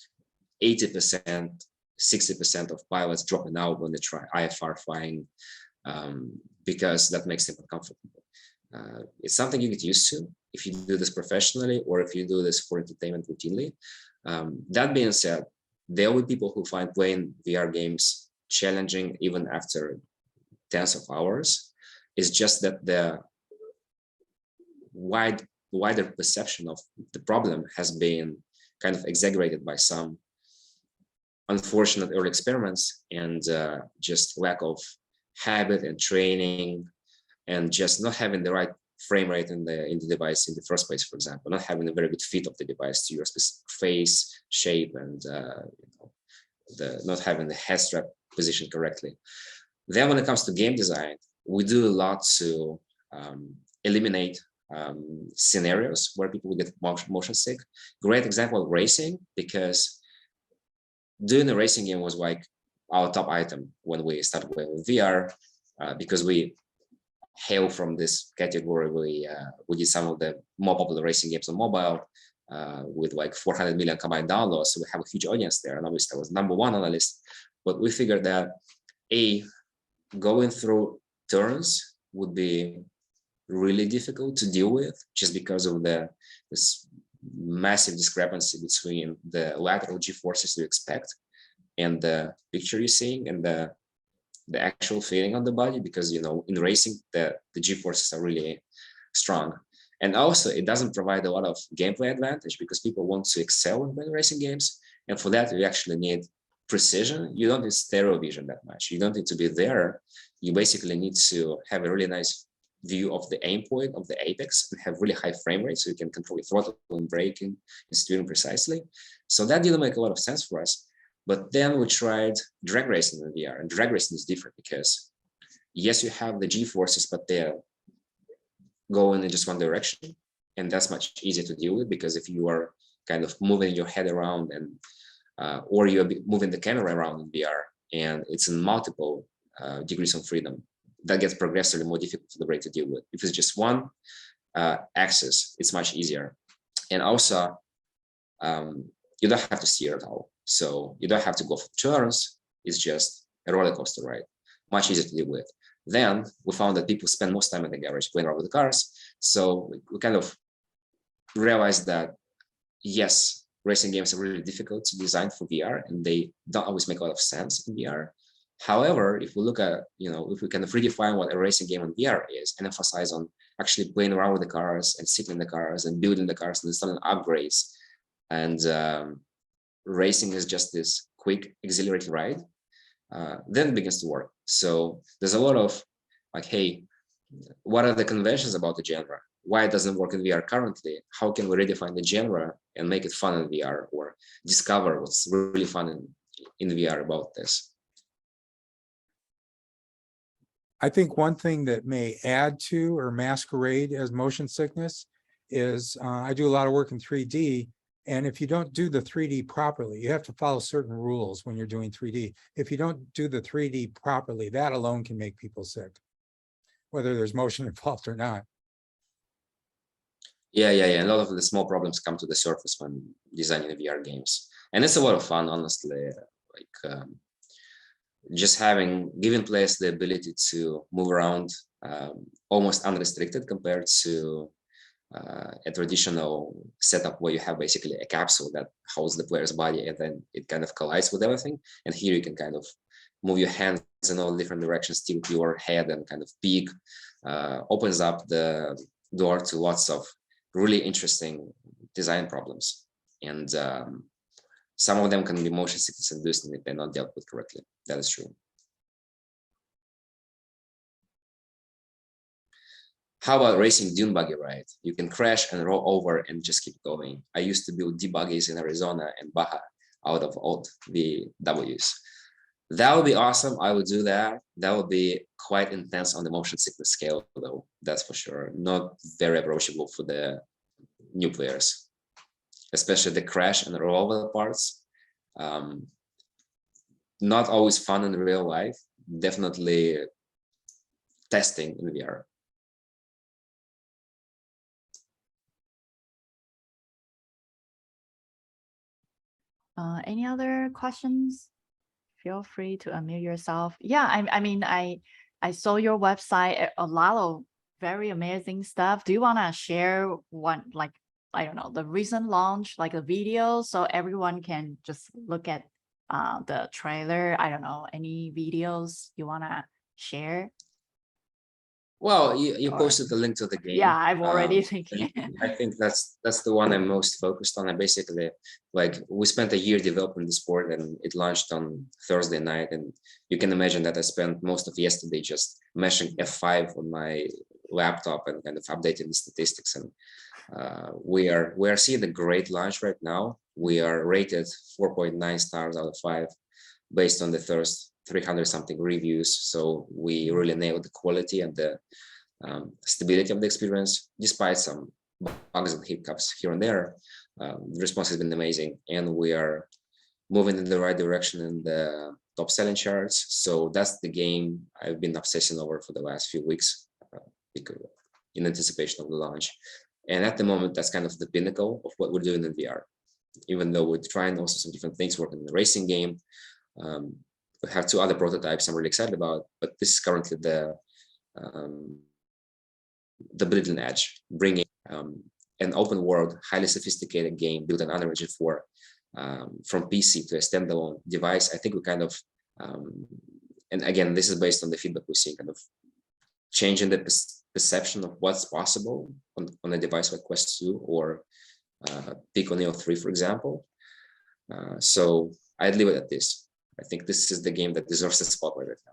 Speaker 2: 80%, 60% of pilots dropping out when they try IFR flying, because that makes them uncomfortable. It's something you get used to if you do this professionally, or if you do this for entertainment routinely. That being said, there will be people who find playing VR games challenging even after tens of hours. It's just that the wider perception of the problem has been kind of exaggerated by some unfortunate early experiments and just lack of habit and training, and just not having the right frame rate in the device in the first place, for example, not having a very good fit of the device to your specific face, shape, and not having the head strap positioned correctly. Then when it comes to game design, we do a lot to eliminate scenarios where people will get motion sick. Great example of racing, because doing a racing game was like our top item when we started with VR, because we hail from this category. We did some of the more popular racing games on mobile with like 400 million combined downloads. So we have a huge audience there, and obviously I was #1 on the list. But we figured that going through turns would be really difficult to deal with, just because of this massive discrepancy between the lateral g-forces you expect and the picture you're seeing and the actual feeling on the body, because in racing the g-forces are really strong. And also it doesn't provide a lot of gameplay advantage, because people want to excel in racing games, and for that you actually need precision. You don't need stereo vision that much. You don't need to be there. You basically need to have a really nice view of the aim point of the apex and have really high frame rate, so you can control your throttle and braking and steering precisely. So that didn't make a lot of sense for us. But then we tried drag racing in VR, and drag racing is different because yes, you have the g-forces, but they're going in just one direction, and that's much easier to deal with, because if you are kind of moving your head around and or you're moving the camera around in VR and it's in multiple degrees of freedom, that gets progressively more difficult for the brain to deal with. If it's just one axis, it's much easier. And also, you don't have to steer at all. So you don't have to go for turns. It's just a roller coaster ride, much easier to deal with. Then we found that people spend most time in the garage playing around with the cars. So we kind of realized that, yes, racing games are really difficult to design for VR, and they don't always make a lot of sense in VR. However, if we look at, if we kind of redefine what a racing game on VR is and emphasize on actually playing around with the cars and sitting in the cars and building the cars and installing upgrades, and racing is just this quick, exhilarating ride, then it begins to work. So there's a lot of like, hey, what are the conventions about the genre? Why it doesn't work in VR currently? How can we redefine the genre and make it fun in VR, or discover what's really fun in VR about this?
Speaker 4: I think one thing that may add to or masquerade as motion sickness is I do a lot of work in 3D. And if you don't do the 3D properly, you have to follow certain rules when you're doing 3D. If you don't do the 3D properly, that alone can make people sick, whether there's motion involved or not.
Speaker 2: Yeah. A lot of the small problems come to the surface when designing VR games. And it's a lot of fun, honestly. Like, just giving players the ability to move around almost unrestricted compared to a traditional setup where you have basically a capsule that holds the player's body and then it kind of collides with everything. And here you can kind of move your hands in all different directions, tilt your head and kind of peek, opens up the door to lots of really interesting design problems. And some of them can be motion sickness induced if they're not dealt with correctly. That is true. How about racing dune buggy ride? You can crash and roll over and just keep going. I used to build D-buggies in Arizona and Baja out of old VWs. That would be awesome. I would do that. That would be quite intense on the motion sickness scale, though. That's for sure. Not very approachable for the new players, especially the crash and roll over parts. Not always fun in real life. Definitely testing in VR.
Speaker 1: Any other questions? Feel free to unmute yourself. Yeah, I mean, I saw your website, a lot of very amazing stuff. Do you want to share one, like, I don't know, the recent launch, like a video, so everyone can just look at the trailer? I don't know, any videos you want to share?
Speaker 2: Well, you
Speaker 1: Or-
Speaker 2: posted the link to the game.
Speaker 1: Yeah, I'm already
Speaker 2: and
Speaker 1: thinking.
Speaker 2: I think that's the one I'm most focused on. I basically, like, we spent a year developing the sport, and it launched on Thursday night. And you can imagine that I spent most of yesterday just meshing F5 on my laptop and kind of updating the statistics. And we are seeing a great launch right now. We are rated 4.9 stars out of 5 based on the first 300 something reviews. So we really nailed the quality and the stability of the experience, despite some bugs and hiccups here and there. The response has been amazing, and we are moving in the right direction in the top selling charts. So that's the game I've been obsessing over for the last few weeks, because in anticipation of the launch. And at the moment, that's kind of the pinnacle of what we're doing in VR. Even though we're trying also some different things, working in the racing game. We have 2 other prototypes I'm really excited about, but this is currently the bleeding edge, bringing an open world, highly sophisticated game built on Unreal Engine 4 from PC to a standalone device. I think we kind of, and again, this is based on the feedback we're seeing, kind of changing the perception of what's possible on a device like Quest 2 or Pico Neo 3, for example. So I'd leave it at this. I think this is the game that deserves the spotlight right now.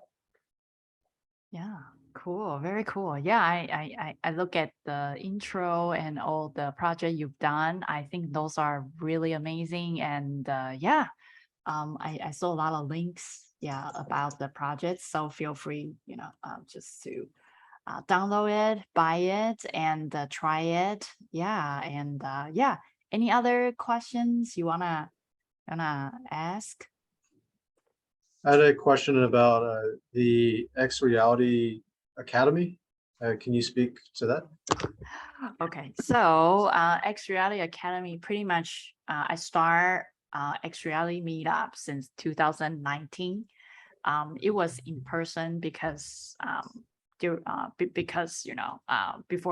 Speaker 1: Yeah, cool. Very cool. Yeah, I look at the intro and all the project you've done. I think those are really amazing. And yeah, I saw a lot of links, yeah, about the project. So feel free, just to download it, buy it, and try it. Yeah, and yeah. Any other questions you wanna ask?
Speaker 5: I had a question about the X Reality Academy. Can you speak to that?
Speaker 1: Okay, so X Reality Academy, pretty much I start X Reality meetup since 2019. It was in person because before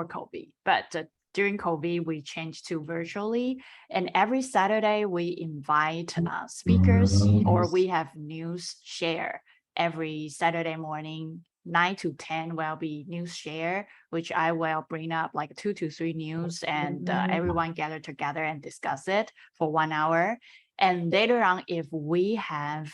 Speaker 1: COVID, but during COVID we changed to virtually, and every Saturday we invite speakers, or we have news share every Saturday morning. 9 to 10 will be news share, which I will bring up like 2 to 3 news, and everyone gather together and discuss it for 1 hour. And later on, if we have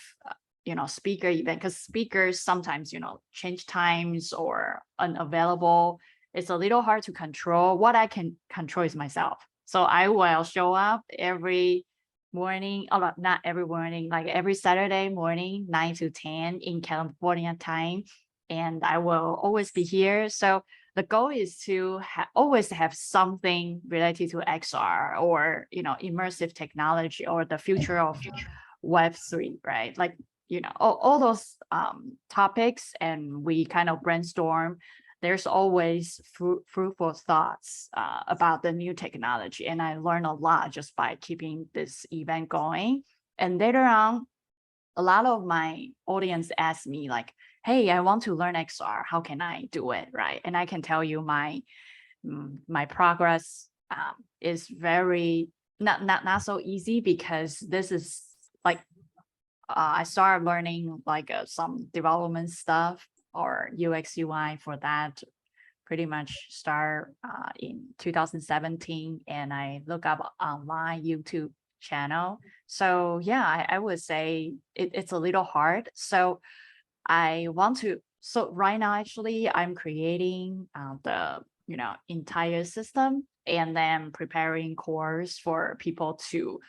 Speaker 1: speaker event, because speakers sometimes change times or unavailable, it's a little hard to control. What I can control is myself. So I will show up every morning, not every morning, like every Saturday morning, 9 to 10 in California time. And I will always be here. So the goal is to always have something related to XR or, immersive technology or the future of Web3, right? Like, all those topics, and we kind of brainstorm. There's always fruitful thoughts about the new technology. And I learn a lot just by keeping this event going. And later on, a lot of my audience ask me like, hey, I want to learn XR. How can I do it, right? And I can tell you my progress is very not so easy, because this is like I started learning like some development stuff or UX UI for that pretty much start in 2017, and I look up online YouTube channel. So yeah, I would say it's a little hard. So right now, actually, I'm creating the entire system, and then preparing course for people to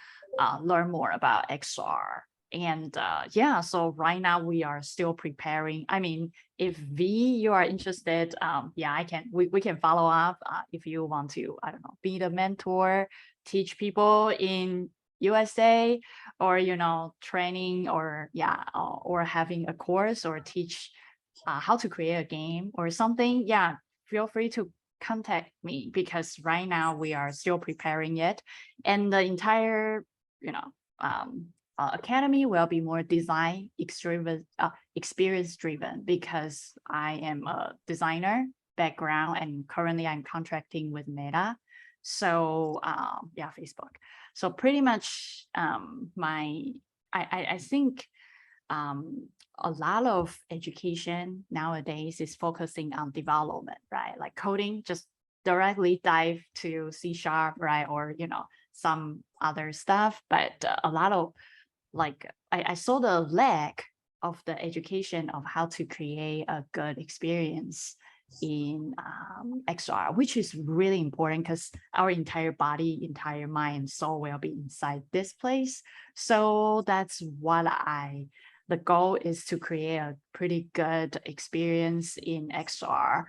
Speaker 1: learn more about XR. And yeah, so right now we are still preparing. I mean, if you are interested, yeah, we can follow up if you want to, I don't know, be the mentor, teach people in USA, or training, or yeah, or having a course, or teach how to create a game or something. Yeah, feel free to contact me, because right now we are still preparing it, and the entire academy will be more design experience driven, because I am a designer background, and currently I'm contracting with Meta. So yeah, Facebook. So pretty much I think a lot of education nowadays is focusing on development, right? Like coding, just directly dive to C#, right? Or, some other stuff. But a lot of I saw the lack of the education of how to create a good experience in XR, which is really important because our entire body, entire mind, soul will be inside this place. So that's what the goal is to create a pretty good experience in XR.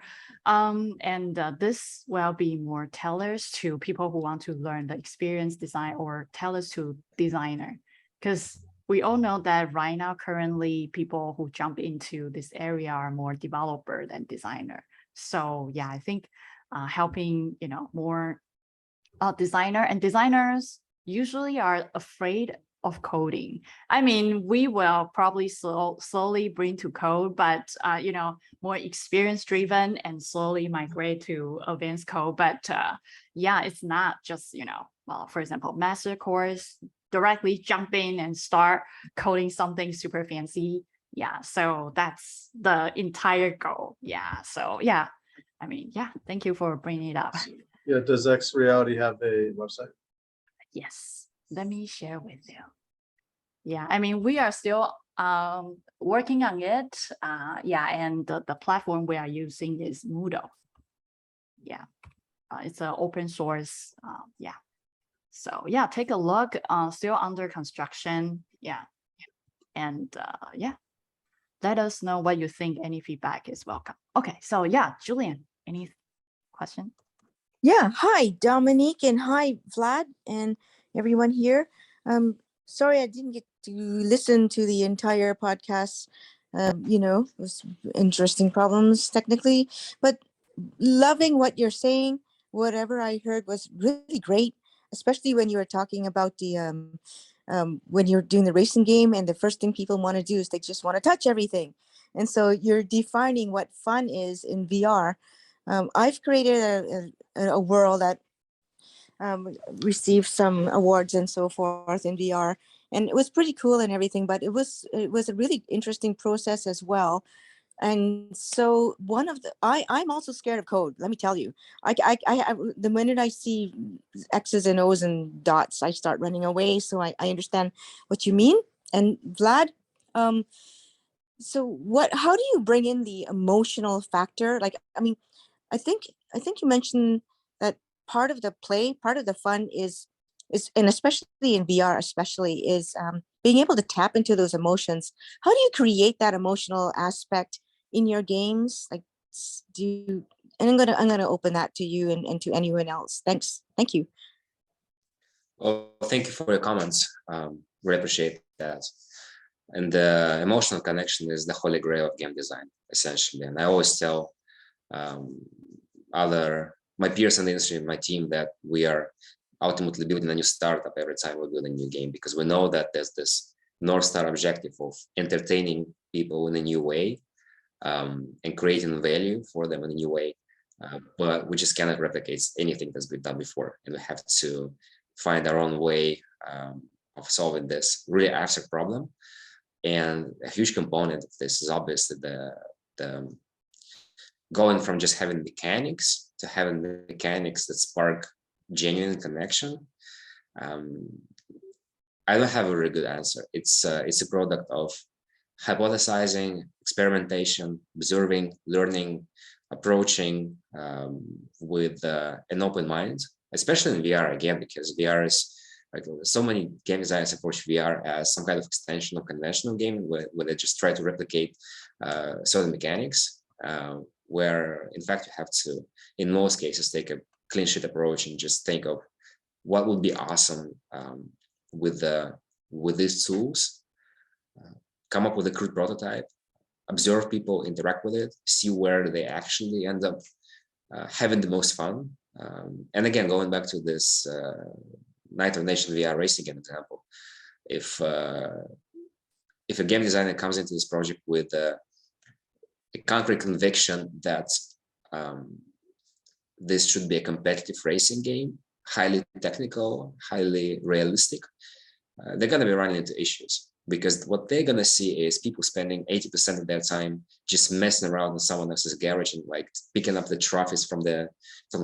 Speaker 1: And this will be more tailored to people who want to learn the experience design or tailored to designer. Because we all know that right now, currently, people who jump into this area are more developer than designer. So yeah, I think helping, more designer, and designers usually are afraid of coding. I mean, we will probably slowly bring to code, but more experience driven and slowly migrate to advanced code. But yeah, it's not just, well, for example, master course, directly jump in and start coding something super fancy. Yeah, so that's the entire goal. Yeah, so yeah, I mean, yeah, thank you for bringing it up.
Speaker 5: Yeah, does X Reality have a website?
Speaker 1: Yes, let me share with you. Yeah, I mean, we are still working on it. Yeah, and the platform we are using is Moodle. Yeah, it's an open source. Yeah, so yeah, take a look. Still under construction. Yeah, and yeah, let us know what you think. Any feedback is welcome. Okay, so yeah, Julian, any question?
Speaker 6: Yeah, hi, Dominique, and hi, Vlad, and everyone here. Sorry I didn't get to listen to the entire podcast. It was interesting problems technically, but loving what you're saying. Whatever I heard was really great, especially when you were talking about the when you're doing the racing game, and the first thing people want to do is they just want to touch everything, and so you're defining what fun is in VR. I've created a world that received some awards and so forth in VR, and it was pretty cool and everything. But it was a really interesting process as well. And so I'm also scared of code. Let me tell you, the minute I see X's and O's and dots, I start running away. So I understand what you mean. And Vlad, so how do you bring in the emotional factor? Like, I mean, I think you mentioned that part of the play, part of the fun is, and especially in VR, especially is being able to tap into those emotions. How do you create that emotional aspect in your games? Like, and I'm gonna open that to you and to anyone else. Thank you.
Speaker 2: Well, thank you for your comments. We appreciate that. And the emotional connection is the holy grail of game design, essentially. And I always tell my peers in the industry, my team, that we are ultimately building a new startup every time we build a new game, because we know that there's this North Star objective of entertaining people in a new way and creating value for them in a new way. But we just cannot replicate anything that's been done before. And we have to find our own way of solving this really abstract problem. And a huge component of this is obviously the going from just having mechanics to having mechanics that spark genuine connection. I don't have a really good answer. It's a product of hypothesizing, experimentation, observing, learning, approaching with an open mind, especially in VR again, because VR is like so many game designers approach VR as some kind of extension of conventional gaming, where they just try to replicate certain mechanics, where in fact you have to, in most cases, take a clean sheet approach and just think of what would be awesome with these tools, come up with a crude prototype, observe people interact with it, see where they actually end up having the most fun. And again, going back to this Nitro Nation VR racing game example, if a game designer comes into this project with a concrete conviction that this should be a competitive racing game, highly technical, highly realistic, they're going to be running into issues. because what they're gonna see is people spending 80% of their time just messing around in someone else's garage and like picking up the trophies from the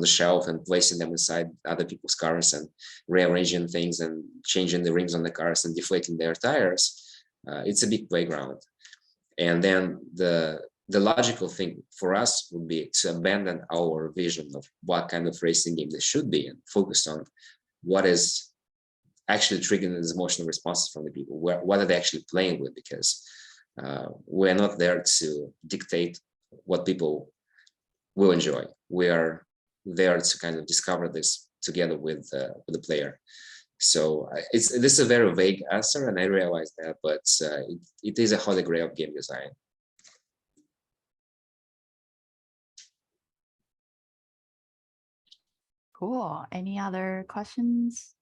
Speaker 2: shelf and placing them inside other people's cars and rearranging things and changing the rings on the cars and deflating their tires. It's a big playground. And then the logical thing for us would be to abandon our vision of what kind of racing game this should be and focus on what is actually triggering these emotional responses from the people. What are they actually playing with? Because we're not there to dictate what people will enjoy. We are there to kind of discover this together with the player. So this is a very vague answer, and I realize that, but it is a holy grail of game design.
Speaker 1: Cool. Any other questions?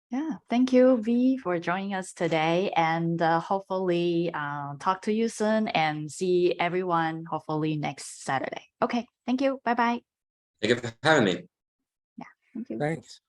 Speaker 1: Yeah, thank you, V, for joining us today, and hopefully talk to you soon and see everyone hopefully next Saturday. Okay, thank you. Bye-bye.
Speaker 2: Thank you for having me.
Speaker 1: Thank you.
Speaker 4: Thanks.